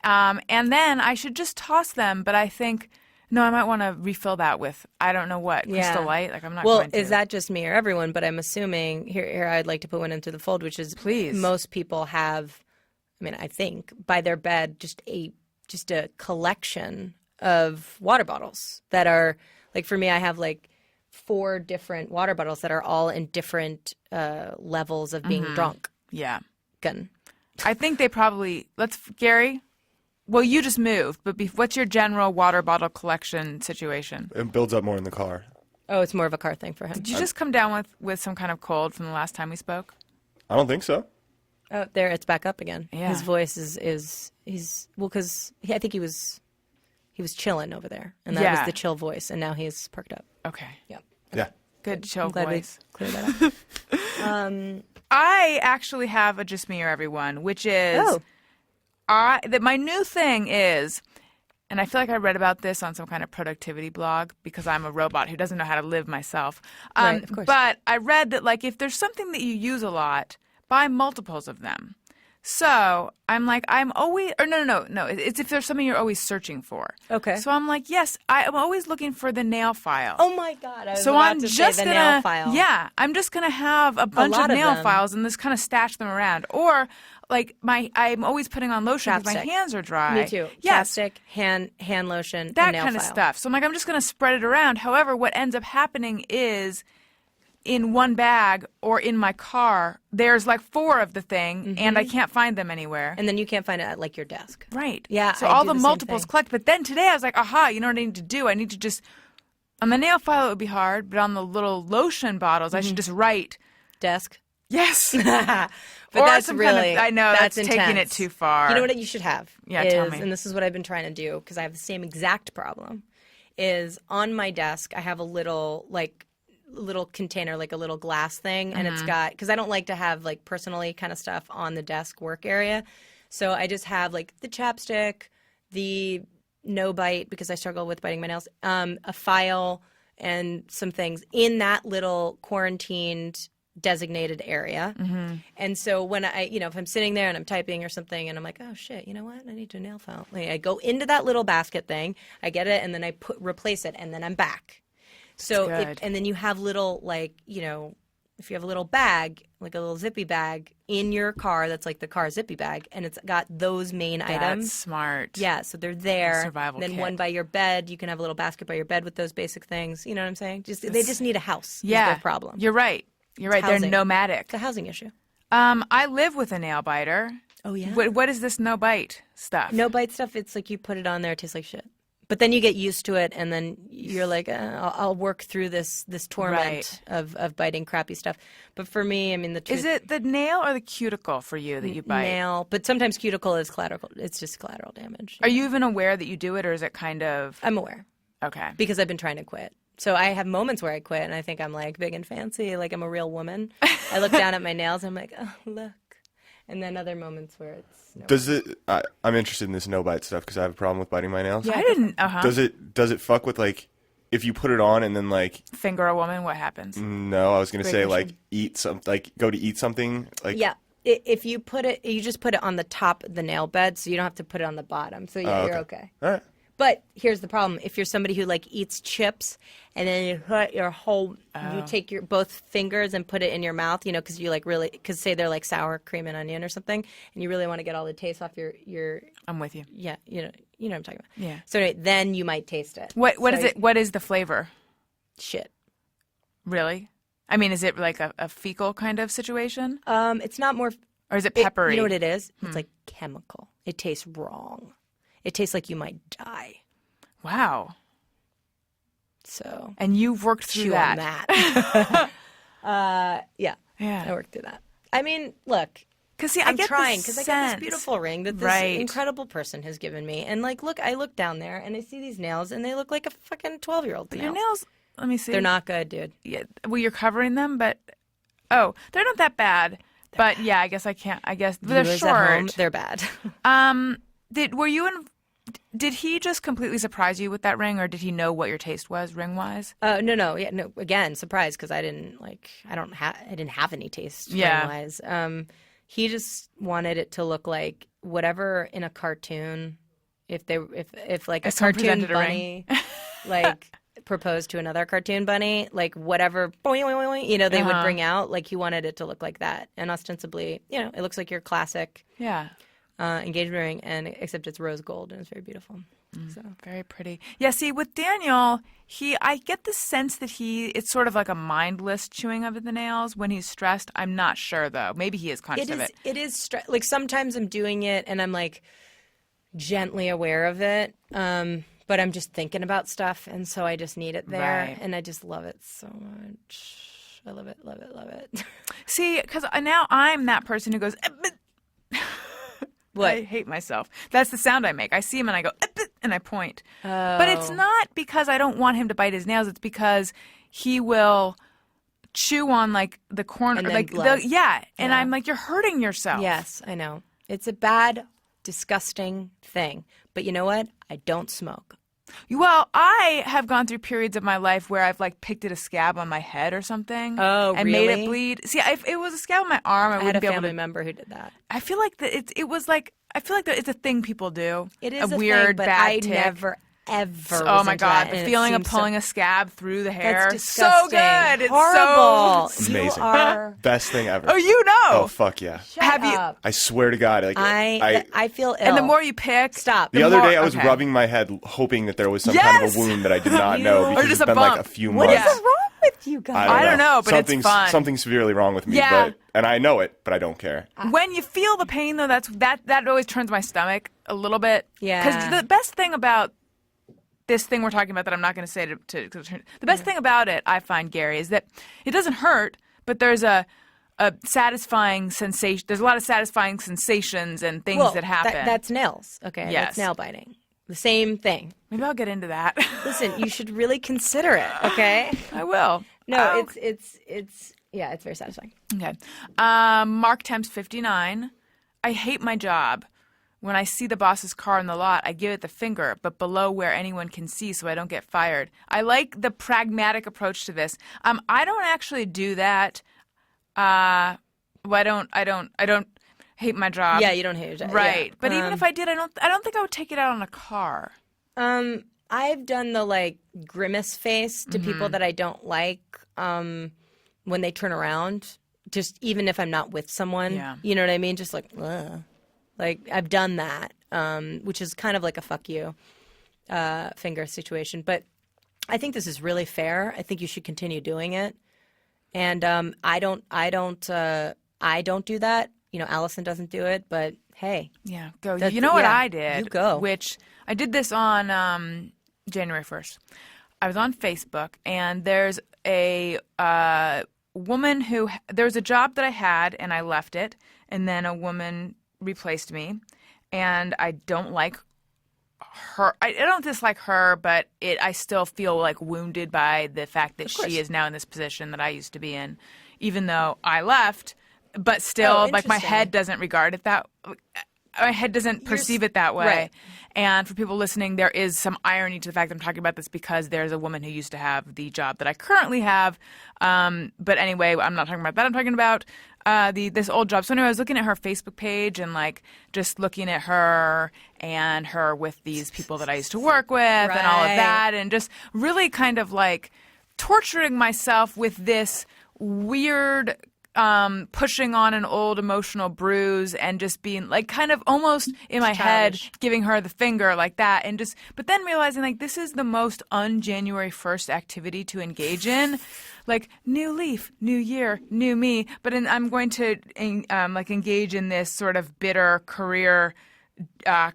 And then I should just toss them, but I think no, I might want to refill that with I don't know what Crystal Light. Like I'm not. Well, going to. is that just me or everyone? But I'm assuming here I'd like to put one into the fold, which is Please. most people have. I mean, I think by their bed just a collection of water bottles that are like for me. I have like 4 different water bottles that are all in different levels of being drunk. Yeah, Gun. I think they probably Gary. Well, you just moved, but what's your general water bottle collection situation? It builds up more in the car. Oh, it's more of a car thing for him. Did you just come down with some kind of cold from the last time we spoke? I don't think so. Oh, there it's back up again. Yeah. His voice is well because I think he was chilling over there, and that was the chill voice, and now he's perked up. Okay, Yep. Yeah. good chill Glad voice. we cleared that up. I actually have a Just Me or Everyone, which is that my new thing is, and I feel like I read about this on some kind of productivity blog because I'm a robot who doesn't know how to live myself. Right, of course. But I read that like if there's something that you use a lot, buy multiples of them. So I'm like, I'm always, or no. It's if there's something you're always searching for. Okay. So I'm like, yes, I'm always looking for the nail file. Oh my God! I was So about I'm to just say the gonna, nail file. yeah, I'm just gonna have a bunch lot of of nail them. files and just kind of stash them around. Or like I'm always putting on lotion because my Chapstick. hands are dry. Me too. Yes, Chapstick, hand lotion, that and nail kind of file. stuff. So I'm like, I'm just gonna spread it around. However, what ends up happening is in one bag or in my car, there's like 4 of the thing, and I can't find them anywhere. And then you can't find it at like your desk. Right. Yeah, So I all do the the same multiples thing. collect. But then today I was like, aha, you know what I need to do? I need to just, on the nail file it would be hard, but on the little lotion bottles I should just write, Desk. yes. But Or that's some kind of- really I know, that's taking intense. it too far. You know what you should have? Yeah, is, tell me. And this is what I've been trying to do because I have the same exact problem. Is on my desk I have a little container, like a little glass thing, and it's got because I don't like to have like personally kind of stuff on the desk work area, so I just have like the chapstick, the no bite because I struggle with biting my nails, a file, and some things in that little quarantined designated area. And so when if I'm sitting there and I'm typing or something and I'm like, oh shit, you know what? I need a nail file. Like, I go into that little basket thing, I get it, and then I replace it, and then I'm back. So good. and then you have little if you have a little bag, like a little zippy bag in your car that's like the car zippy bag, and it's got those main That's items. smart. Yeah, so they're there. survival then kit. one by your bed. You can have a little basket by your bed with those basic things. You know what I'm saying? They just need a house. Yeah. is their problem. You're right. You're right. They're housing. nomadic. It's a housing issue. I live with a nail biter. Oh yeah. What is this no bite stuff? No bite stuff. It's like you put it on there, it tastes like shit. But then you get used to it, and then you're like, I'll work through this torment of biting crappy stuff. But for me, I mean, the truth, Is it the nail or the cuticle for you that you bite? nail. But sometimes cuticle is collateral. It's just collateral damage. Are you even aware that you do it, or is it kind of I'm aware okay? because I've been trying to quit. So I have moments where I quit, and I think I'm like big and fancy, like I'm a real woman. I look down at my nails, and I'm like, oh look. And then other moments where it's no. Does it? I'm interested in this no bite stuff because I have a problem with biting my nails. Yeah, I didn't. Does it fuck with like if you put it on and then like Finger a woman, what happens? no, I was gonna say like question. go to eat something like Yeah. If you put it, you just put it on the top of the nail bed, so you don't have to put it on the bottom. So yeah, you're okay. All right. But here's the problem: if you're somebody who like eats chips, and then you put your whole, you take your both fingers and put it in your mouth, you know, because you like really, because say they're like sour cream and onion or something, and you really want to get all the taste off your. I'm with you. Yeah, you know what I'm talking about. Yeah. So anyway, then you might taste it. What So is it? What is the flavor? Shit. Really? I mean, is it like a fecal kind of situation? It's not more. Or is it peppery? You know what it is? It's like chemical. It tastes wrong. It tastes like you might die. Wow. So And you've worked through chew that. on that. Yeah. Yeah. I worked through that. I mean, look, Because see, I'm I get trying because because I got this beautiful ring that this Right. incredible person has given me, and like, look, I look down there and I see these nails, and they look like a fucking 12-year-old. Your nails. Let me see. They're not good, dude. Yeah. Well, you're covering them, but they're not that bad. But yeah, I guess I can't. I guess they're Viewers at home, short. they're bad. Did he just completely surprise you with that ring, or did he know what your taste was ring wise? No. Again, surprised because I didn't have any taste ring-wise. He just wanted it to look like whatever in a cartoon. If like a someone cartoon presented a bunny, like proposed to another cartoon bunny, like whatever, boing, boing, boing, you know, they would bring out. Like he wanted it to look like that, and ostensibly, you know, it looks like your classic engagement ring, and except it's rose gold and it's very beautiful. So Very pretty. Yeah, see, with Daniel, I get the sense that it's sort of like a mindless chewing of the nails when he's stressed. I'm not sure, though. Maybe he is conscious of it. It is like sometimes I'm doing it and I'm like gently aware of it, but I'm just thinking about stuff, and so I just need it there, Right. and I just love it so much. I love it, love it, love it. See, because now I'm that person who goes, What? I hate myself. That's the sound I make. I see him and I go, and I point. But it's not because I don't want him to bite his nails. It's because he will chew on like the corner, And then like blood. and I'm like, you're hurting yourself. Yes, I know. It's a bad, disgusting thing. But you know what? I don't smoke. Well, I have gone through periods of my life where I've like picked at a scab on my head or something. Oh, and made really? it bleed. See, if it was a scab on my arm, I I had a wouldn't be able family to. member who did that. I feel like it was like I feel like that it's a thing people do. It is a weird thing, but bad I tick. never, ever. Oh was my into God, that, the and it feeling of seems pulling a scab through the hair. That's So disgusting. good. It's Horrible. so Amazing. You are. best thing ever. Oh, you know. Oh fuck yeah. Shut Have you- up. I swear to God, like I feel ill. And the more you pick, Stop. the other more- day I was okay. rubbing my head hoping that there was some kind of Yes! a wound that I did not know Or because just it's a been like bump. a few What months. is wrong with you guys? I don't know, but it's fun. Something's severely wrong with me, Yeah. and I know it, but I don't care. When you feel the pain, though, that always turns my stomach a little bit. Yeah. Because the best thing about this thing we're talking about that I'm not going to say the best thing about it, I find, Gary, is that it doesn't hurt, but there's a satisfying sensation. There's a lot of satisfying sensations and things Well, that happen. that's nails. Okay. Yes. That's nail biting. The same thing. Maybe I'll get into that. Listen, you should really consider it. Okay. I will. No, Oh, it's very satisfying. Okay. Mark Temps 59. I hate my job. When I see the boss's car in the lot, I give it the finger, but below where anyone can see so I don't get fired. I like the pragmatic approach to this. I don't actually do that. Well, I don't hate my job. Yeah, you don't hate your job. Right. Yeah. But even if I did, I don't think I would take it out on a car. I've done the like grimace face to Mm-hmm. people that I don't like when they turn around. Just even if I'm not with someone, Yeah. you know what I mean? Just like, ugh. Like I've done that, which is kind of like a fuck you finger situation. But I think this is really fair. I think you should continue doing it. And I don't do that. You know, Allison doesn't do it. But hey, Yeah, go. That's- You know what yeah, I did? you go. Which I did this on January 1st. I was on Facebook, and there's a woman who there was a job that I had, and I left it, and then a woman replaced me, and I don't like her. I don't dislike her, but I still feel like wounded by the fact that she is now in this position that I used to be in, even though I left. But still, Oh, like my interesting. head doesn't regard it that. my head doesn't perceive it that way. right. And for people listening, there is some irony to the fact that I'm talking about this because there's a woman who used to have the job that I currently have. But anyway, I'm not talking about that. I'm talking about this old job. So anyway, I was looking at her Facebook page and like just looking at her and her with these people that I used to work with and all of Right. that, and just really kind of like torturing myself with this weird pushing on an old emotional bruise and just being like kind of almost in my head childish. giving her the finger like that, and just but then realizing like this is the most un-January 1st activity to engage in, like new leaf, new year, new me, but I'm going to like engage in this sort of bitter career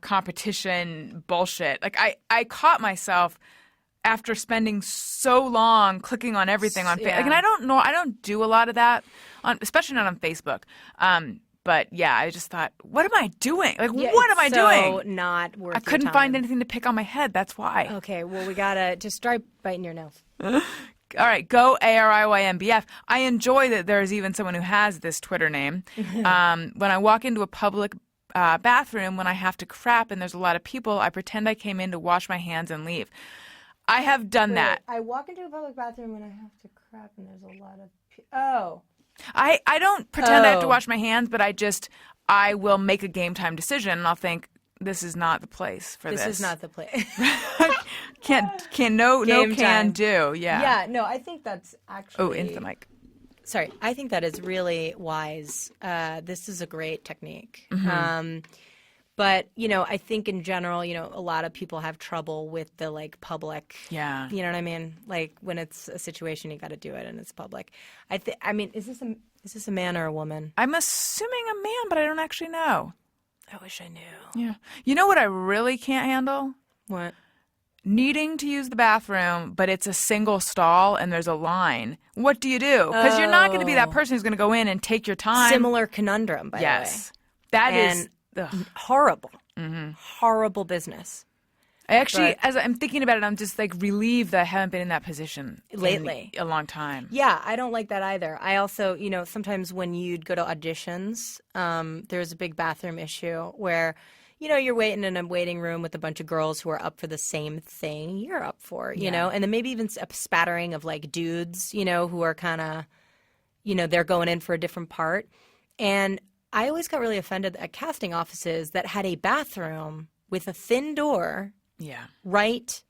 competition bullshit. Like I caught myself after spending so long clicking on everything on Facebook. Yeah. And I don't do a lot of that, especially not on Facebook. But yeah, I just thought, what am I doing? Like, Yeah, what am I it's doing? so not worth I your couldn't time. find anything to pick on my head. That's why. Okay, well, we gotta just try biting your nails. All right, go ARIYMBF. I enjoy that there's even someone who has this Twitter name. When I walk into a public bathroom, when I have to crap and there's a lot of people, I pretend I came in to wash my hands and leave. I have done that. I walk into a public bathroom when I have to crap and there's a lot of oh. I don't pretend I have to Oh. wash my hands, but I will make a game time decision and I'll think this is not the place for this. This is not the place. no Game can time. do. Yeah. Yeah, no, I think that's actually. Oh, into the mic. Sorry, I think that is really wise. This is a great technique. Mm-hmm. But, I think in general, a lot of people have trouble with the like public. Yeah. You know what I mean? Like when it's a situation, you got to do it and it's public. I mean, is this a man or a woman? I'm assuming a man, but I don't actually know. I wish I knew. Yeah. You know what I really can't handle? What? Needing to use the bathroom, but it's a single stall and there's a line. What do you do? Because you're not going to be that person who's going to go in and take your time. Similar conundrum, by Yes. the way. That is And ugh. horrible. Horrible business. I actually, but- as I'm thinking about it, I'm just like relieved that I haven't been in that position Lately. in a long time. Yeah, I don't like that either. I also, sometimes when you'd go to auditions, there's a big bathroom issue where, you're waiting in a waiting room with a bunch of girls who are up for the same thing you're up for, you know, and then maybe even a spattering of like dudes, who are kind of, they're going in for a different part. And I always got really offended at casting offices that had a bathroom with a thin door Yeah. right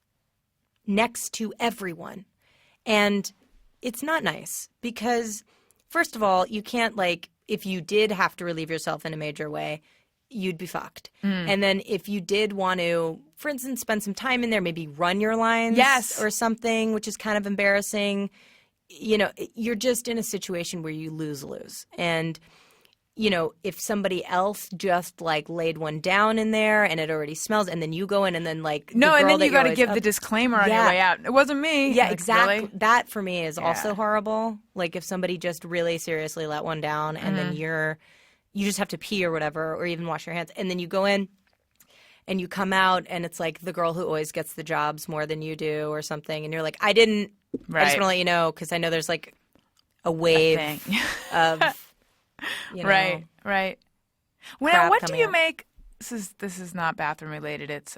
next to everyone. And it's not nice because, first of all, you can't, like, if you did have to relieve yourself in a major way, you'd be fucked. And then if you did want to, for instance, spend some time in there, maybe run your lines Yes. or something, which is kind of embarrassing, you're just in a situation where you lose. And if somebody else just like laid one down in there and it already smells, and then you go in and then like No, the and girl then that you got to you're give always the up- disclaimer on your Yeah. way out. It wasn't me. Yeah, Like, exactly. really? That for me is also Yeah. horrible. Like if somebody just really seriously let one down and then you just have to pee or whatever, or even wash your hands, and then you go in and you come out and it's like the girl who always gets the jobs more than you do or something, and you're like, I didn't. I just Right. want to let you know because I know there's like a wave Thing. of Right. Right. Well, crap what do coming you out. make? This is not bathroom related. It's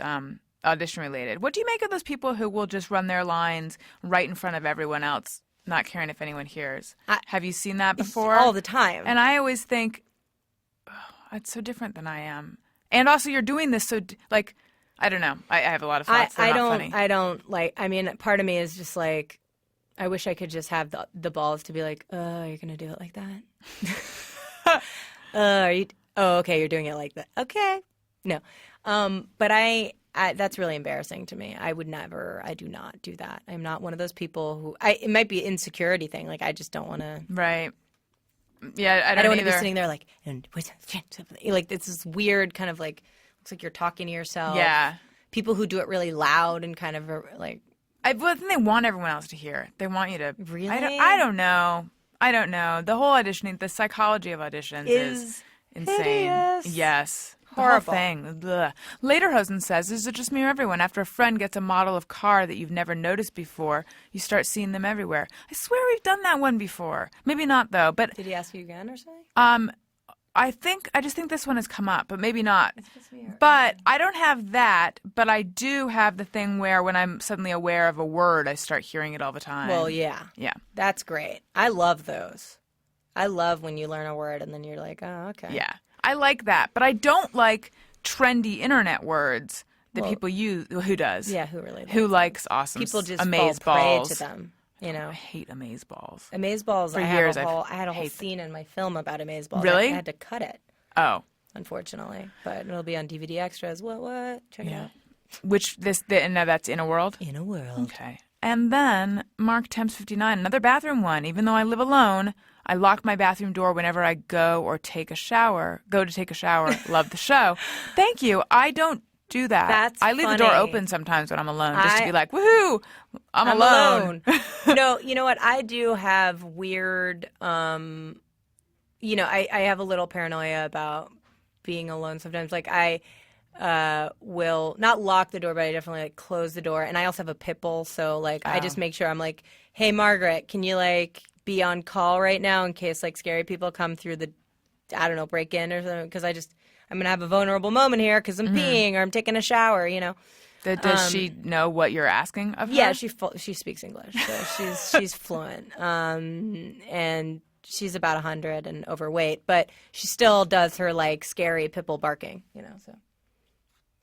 audition related. What do you make of those people who will just run their lines right in front of everyone else, not caring if anyone hears? Have you seen that before? all the time. And I always think, oh, it's so different than I am. And also, you're doing this so like, I don't know. I have a lot of thoughts. They're I not don't. funny. I don't like. I mean, part of me is just like, I wish I could just have the balls to be like, you're gonna do it like that. Are you? Oh, okay, you're doing it like that. Okay, no. But I that's really embarrassing to me. I would never. I do not do that. I'm not one of those people who. It might be an insecurity thing. Like I just don't want to. Right. Yeah, I I don't don't want to either. be sitting there like, and like it's this weird kind of like looks like you're talking to yourself. Yeah. People who do it really loud and kind of like. I think they want everyone else to hear. They want you to. Really? I don't know. I don't know. The whole auditioning, the psychology of auditions is insane. hideous. Yes. Horrible. The whole thing. Ugh. Lederhosen says, is it just me or everyone? After a friend gets a model of car that you've never noticed before, you start seeing them everywhere. I swear we've done that one before. Maybe not, though. But Did he ask you again or something? I just think this one has come up, but maybe not. But I don't have that, but I do have the thing where when I'm suddenly aware of a word, I start hearing it all the time. Well, yeah. Yeah. That's great. I love those. I love when you learn a word and then you're like, oh, okay. Yeah. I like that, but I don't like trendy internet words that people use. Who does? Yeah, who really? Who likes awesome People just amaze fall prey balls? to them. You know, I hate amazeballs. Amazeballs. For I years, had a whole hate scene in my film about amazeballs. Really? I had to cut it, Oh, unfortunately, but it'll be on DVD extras. What? Check it out. which and now that's In a World. In a world. Okay. And then Mark Temps 59, another bathroom one. Even though I live alone, I lock my bathroom door whenever I go to take a shower. Love the show. Thank you. I don't do that. That's I leave the door funny. open sometimes when I'm alone, just to be like, woohoo, I'm alone. alone. No, you know what? I do have weird, I have a little paranoia about being alone sometimes. Like I will not lock the door, but I definitely like close the door. And I also have a pit bull, so like I just make sure I'm like, hey, Margaret, can you like be on call right now in case like scary people come through the, I don't know, break in or something? Because I'm going to have a vulnerable moment here because I'm peeing or I'm taking a shower, you know. Does she know what you're asking of her? Yeah, she speaks English, so she's fluent. And she's about 100 and overweight, but she still does her like scary pit bull barking, you know.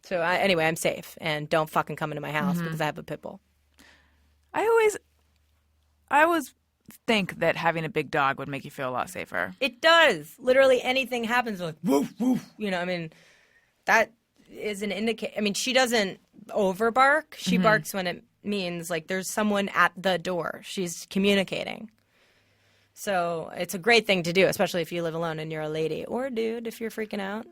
So anyway, I'm safe and don't fucking come into my house because I have a pit bull. I always think that having a big dog would make you feel a lot safer. It does. Literally anything happens like woof woof. You know, I mean, that is an indicator. I mean, she doesn't overbark. She barks when it means like there's someone at the door. She's communicating. So it's a great thing to do, especially if you live alone and you're a lady or a dude if you're freaking out.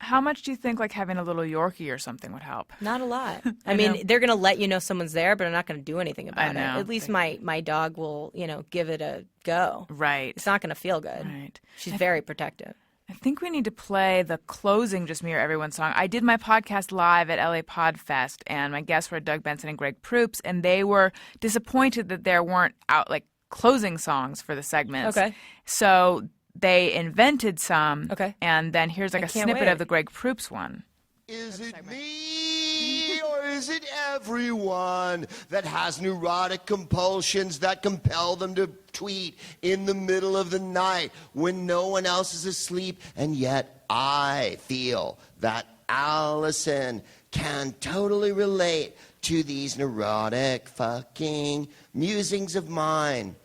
How much do you think like having a little Yorkie or something would help? Not a lot. I mean, they're going to let you know someone's there, but they're not going to do anything about it. At least my dog will, give it a go. Right. It's not going to feel good. Right. She's very protective. I think we need to play the closing Just Me or Everyone song. I did my podcast live at LA Podfest, and my guests were Doug Benson and Greg Proops, and they were disappointed that there weren't out like closing songs for the segments. Okay. So they invented some. Okay. And then here's like a can't snippet wait. of the Greg Proops one. Is it me or is it everyone that has neurotic compulsions that compel them to tweet in the middle of the night when no one else is asleep? And yet I feel that Alison can totally relate to these neurotic fucking musings of mine.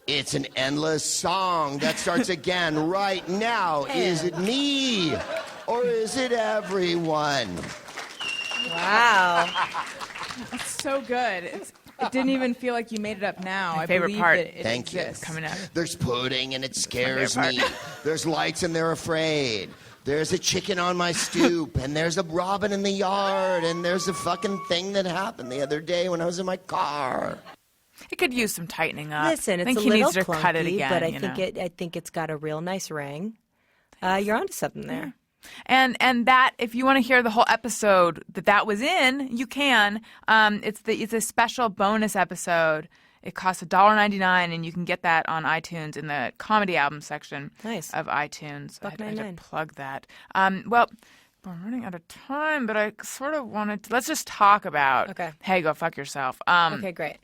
It's an endless song that starts again right now. Is it me or is it everyone? Wow. That's so good. It didn't even feel like you made it up now. My favorite believe part. It Thank you. exists. Coming up. There's pudding and it scares favorite me. part. There's lights and they're afraid. There's a chicken on my stoop and there's a robin in the yard and there's a fucking thing that happened the other day when I was in my car. It could use some tightening up. Listen, I it's think a he little needs to clunky, cut it again. but I you think it's got a real nice ring. You're onto something there. And that if you want to hear the whole episode that was in, you can. It's a special bonus episode. It costs $1.99, and you can get that on iTunes in the comedy album section Nice. of iTunes. I had to $1.99. plug that. Well, we're running out of time, but I sort of wanted to. Let's just talk about. Okay. Hey, go fuck yourself. Okay, great.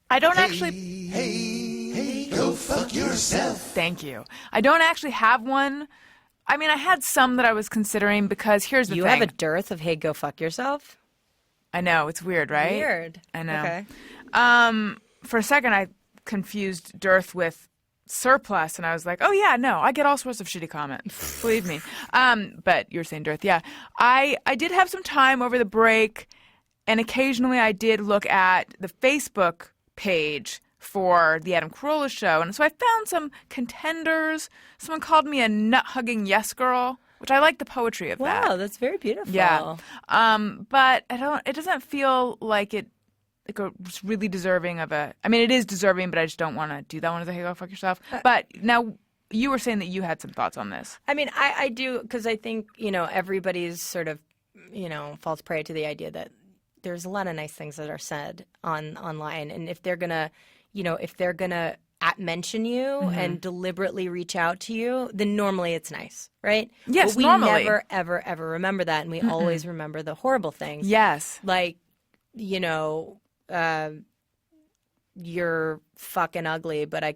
I don't actually. Hey, go fuck yourself. Thank you. I don't actually have one. I mean, I had some that I was considering because here's the You thing. have a dearth of hey, go fuck yourself? I know, it's weird, right? Weird. I know. Okay. For a second, I confused dearth with surplus, and I was like, oh, yeah, no, I get all sorts of shitty comments. Believe me. But you're saying dearth, yeah. I did have some time over the break, and occasionally I did look at the Facebook page for the Adam Carolla show, and so I found some contenders. Someone called me a nut-hugging yes girl, which I like the poetry of that. Wow, that's very beautiful. Yeah. But it doesn't feel like it's really deserving of a. I mean, it is deserving, but I just don't want to do that one as a hey, go fuck yourself. But now you were saying that you had some thoughts on this. I mean, I do, because I think, everybody's sort of, falls prey to the idea that there's a lot of nice things that are said online. And if they're going to, mention you and deliberately reach out to you, then normally it's nice, right? Yes, but we normally. never, ever, ever remember that, and we always remember the horrible things. Yes. Like, you know, you're fucking ugly, but I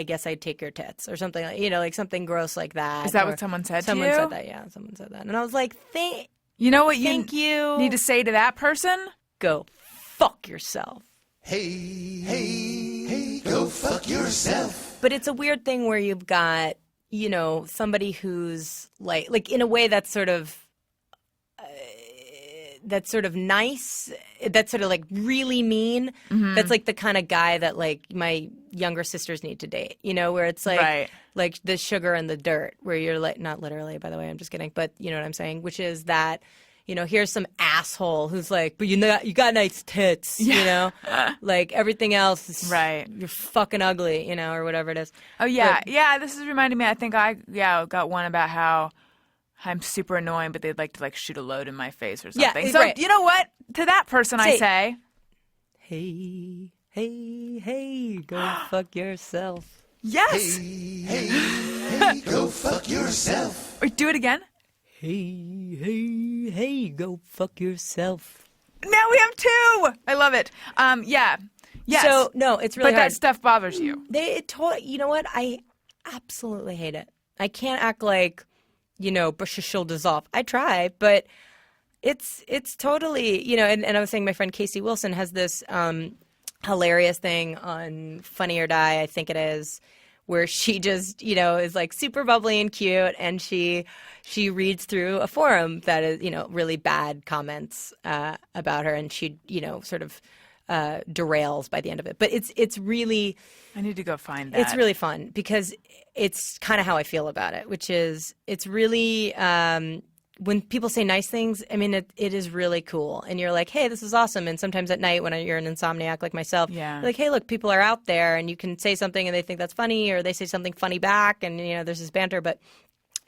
guess I'd take your tits or something, like, you know, like something gross like that. Is that Or what someone said to Someone you? said that, yeah. Someone said that. And I was like, You know what thank you. need to say to that person? Go fuck yourself. Hey, go fuck yourself. But it's a weird thing where you've got, you know, somebody who's like in a way that's sort of nice, that's sort of like really mean. That's like the kind of guy that like my younger sisters need to date, you know, where it's like Right. like the sugar and the dirt, where you're like, not literally, by the way, I'm just kidding, but you know what I'm saying, which is that, you know, here's some asshole who's like, but you know, you got nice tits, you know, like everything else is Right. You're fucking ugly, you know, or whatever it is. Oh, yeah. Yeah, this is reminding me. I think I got one about how I'm super annoying, but they'd like to like shoot a load in my face or something. Yeah, So right. you know what? To that person, I say, Hey, go fuck yourself. yes. Hey, go fuck yourself. Or do it again. Hey, go fuck yourself. Now we have two. I love it. Yeah. Yes. So, no, it's really but hard. that stuff bothers you. You know what? I absolutely hate it. I can't act like, you know, brush your shoulders off. I try, but it's totally, you know, and I was saying my friend Casey Wilson has this hilarious thing on Funny or Die, I think it is, where she just, you know, is like super bubbly and cute, and she reads through a forum that is, you know, really bad comments about her, and she, you know, sort of derails by the end of it. But it's really, I need to go find that. it's really fun because it's kind of how I feel about it, which is it's really when people say nice things, I mean, it is really cool. And you're like, hey, this is awesome. And sometimes at night when you're an insomniac like myself, Yeah. you're like, hey, look, people are out there, and you can say something and they think that's funny, or they say something funny back, and, you know, there's this banter but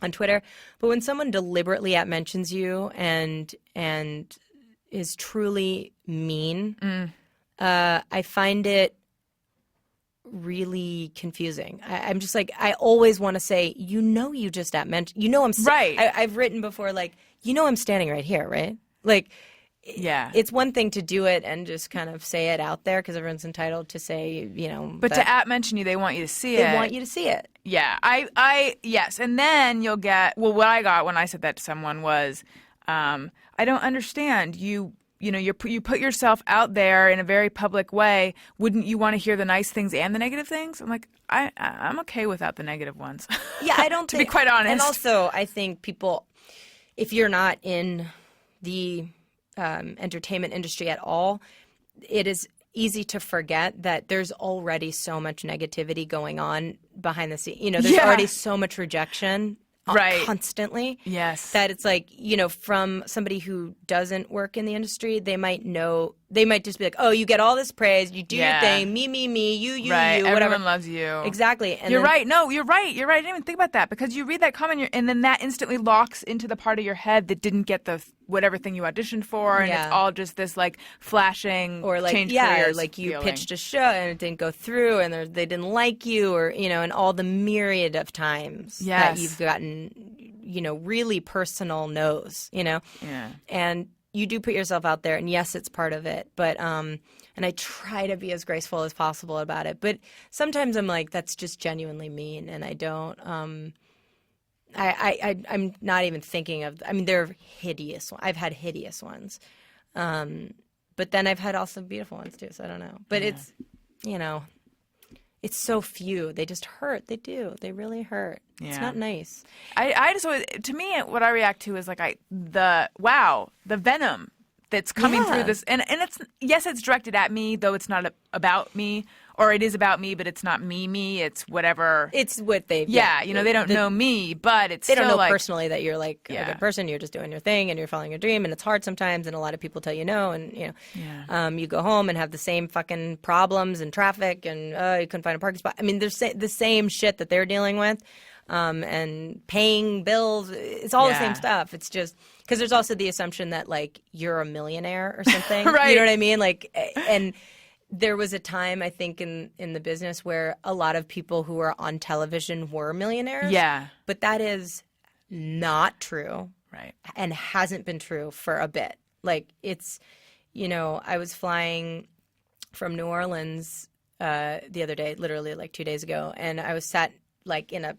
on Twitter. But when someone deliberately mentions you and is truly mean, I find it really confusing. I'm just like, I always want to say, you know, you just mentioned, you know, Right. I've written before, like, you know, I'm standing right here, right? Like, Yeah. it's one thing to do it and just kind of say it out there because everyone's entitled to say, you know, But to mention you, they want you to see it. they want you to see it. Yeah, yes, and then you'll get. Well, what I got when I said that to someone was, I don't understand. You know, you put yourself out there in a very public way. Wouldn't you want to hear the nice things and the negative things? I'm like, I'm okay without the negative ones. Yeah, I don't to think, be quite honest. And also, I think people, if you're not in the entertainment industry at all, it is easy to forget that there's already so much negativity going on behind the scenes. You know, there's Yeah. already so much rejection Right. constantly. Yes. That it's like, you know, from somebody who doesn't work in the industry, they might just be like, oh, you get all this praise, you do Yeah. your thing, me, you, right. you, whatever. Everyone loves you. Exactly. And You're then- right. No, you're right. You're right. I didn't even think about that because you read that comment and then that instantly locks into the part of your head that didn't get the whatever thing you auditioned for, and Yeah. it's all just this like flashing Or like, change yeah, careers like you feeling. pitched a show and it didn't go through, and they didn't like you, or, you know, and all the myriad of times that Yes. you've gotten, you know, really personal no's, you know? Yeah. And you do put yourself out there, and yes, it's part of it, but and I try to be as graceful as possible about it, but sometimes I'm like, that's just genuinely mean, and I don't I'm not even thinking of, I mean, they're hideous. I've had hideous ones. But then I've had also beautiful ones too, so I don't know. But it's, you know, it's so few. They just hurt. They do. They really hurt. It's Yeah. not nice. I just always, to me, what I react to is like the venom that's coming Yeah. through this, and it's, yes, it's directed at me, though it's not about me, or it is about me, but it's not me, it's whatever. It's what they, Yeah, you know, they don't know me, but it's They still don't know like, personally that you're like a Yeah. good person. You're just doing your thing and you're following your dream, and it's hard sometimes, and a lot of people tell you no, and, you know, Yeah. you go home and have the same fucking problems and traffic, and you couldn't find a parking spot. I mean, there's the same shit that they're dealing with, and paying bills. It's all the Yeah. same stuff. It's just because there's also the assumption that like you're a millionaire or something. Right. You know what I mean? Like, and there was a time, I think, in the business where a lot of people who were on television were millionaires. Yeah. But that is not true. Right. And hasn't been true for a bit. Like, it's, I was flying from New Orleans the other day, literally like 2 days ago, and I was sat like in a,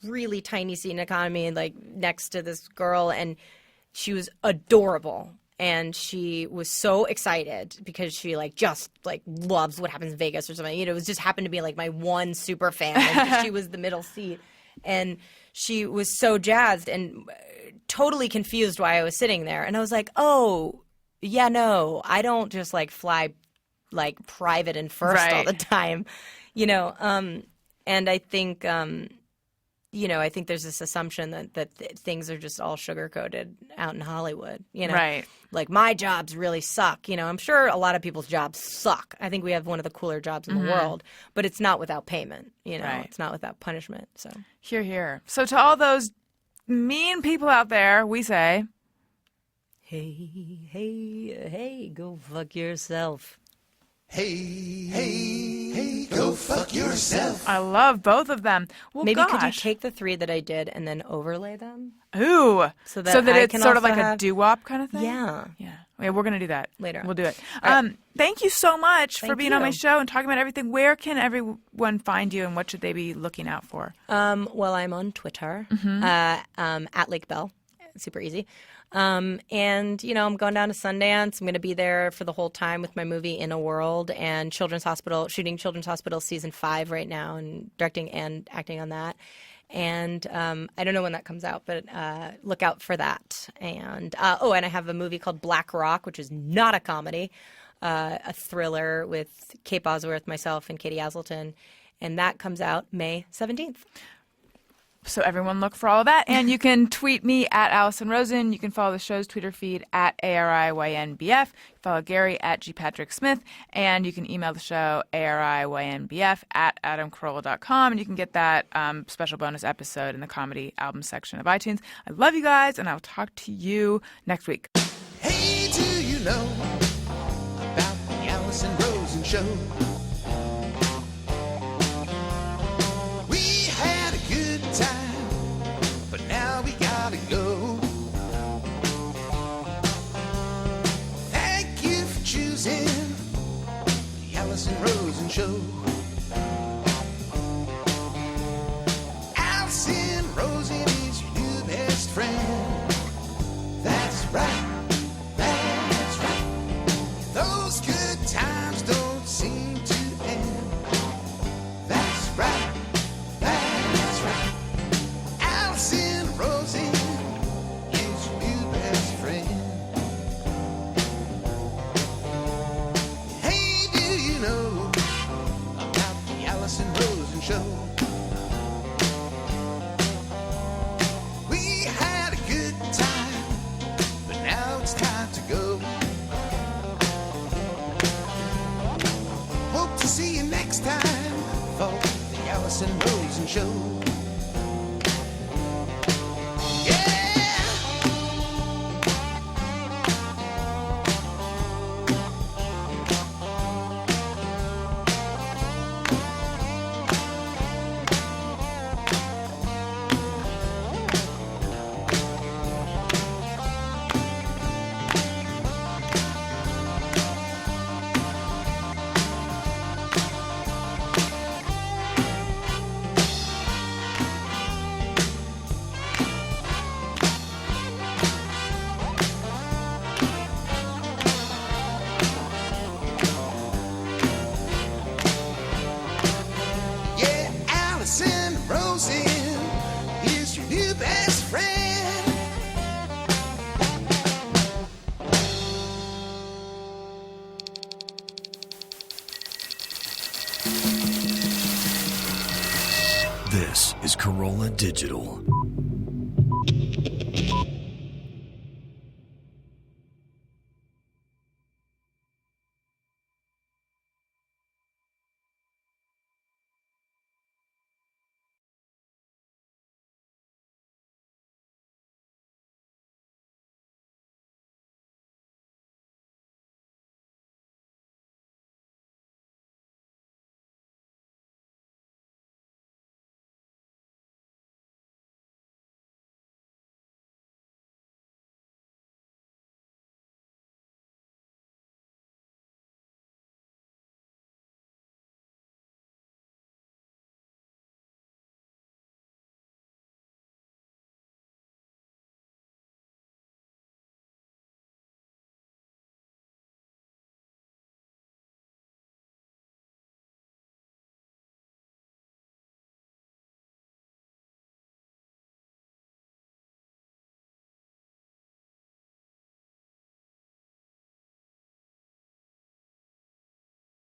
really tiny seat in economy, like next to this girl, and she was adorable. And she was so excited because she just loves what happens in Vegas or something. It was just happened to be like my one super fan. She was the middle seat. And she was so jazzed and totally confused why I was sitting there. And I was like, oh, yeah, no, I don't just fly private and first all the time, and I think, I think there's this assumption that things are just all sugar-coated out in Hollywood, Right. Like, my jobs really suck. I'm sure a lot of people's jobs suck. I think we have one of the cooler jobs in the world, but it's not without payment, Right. It's not without punishment, so. Hear, hear. So to all those mean people out there, we say, Hey, go fuck yourself. Hey, go fuck yourself. I love both of them. Well, Maybe gosh. could you take the 3 that I did and then overlay them? Ooh. So that I it's can sort of also like have- a doo-wop kind of thing? Yeah. Yeah. Yeah, we're going to do that. Later on. We'll do it. All right. Thank you so much for Thank being on my you. show and talking about everything. Where can everyone find you and what should they be looking out for? Well, I'm on Twitter, at Lake Bell. Super easy. And, I'm going down to Sundance. I'm going to be there for the whole time with my movie In a World and shooting Children's Hospital season 5 right now and directing and acting on that. And I don't know when that comes out, but look out for that. And, and I have a movie called Black Rock, which is not a comedy, a thriller with Kate Bosworth, myself, and Katie Aselton. And that comes out May 17th. So everyone look for all of that. And you can tweet me at Alison Rosen. You can follow the show's Twitter feed at ARIYNBF. Follow Gary at GPatrickSmith. And you can email the show ARIYNBF at adamcarolla.com. And you can get that special bonus episode in the comedy album section of iTunes. I love you guys, and I'll talk to you next week. Hey, do you know about the Alison Rosen show? We had a good time, but now we gotta go. Thank you for choosing the Alison Rosen show. Alison Rosen is your new best friend. That's right. That's right. Those good times don't seem to end. That's right. That's right. Alison Rosen is your new best friend. Hey, do you know about the Alison Rosen show? We had a good time, but now it's time to go. Hope to see you next time for the Alison Rosen show. Yeah! Yeah, Alison Rosen is your new best friend. This is Corolla Digital.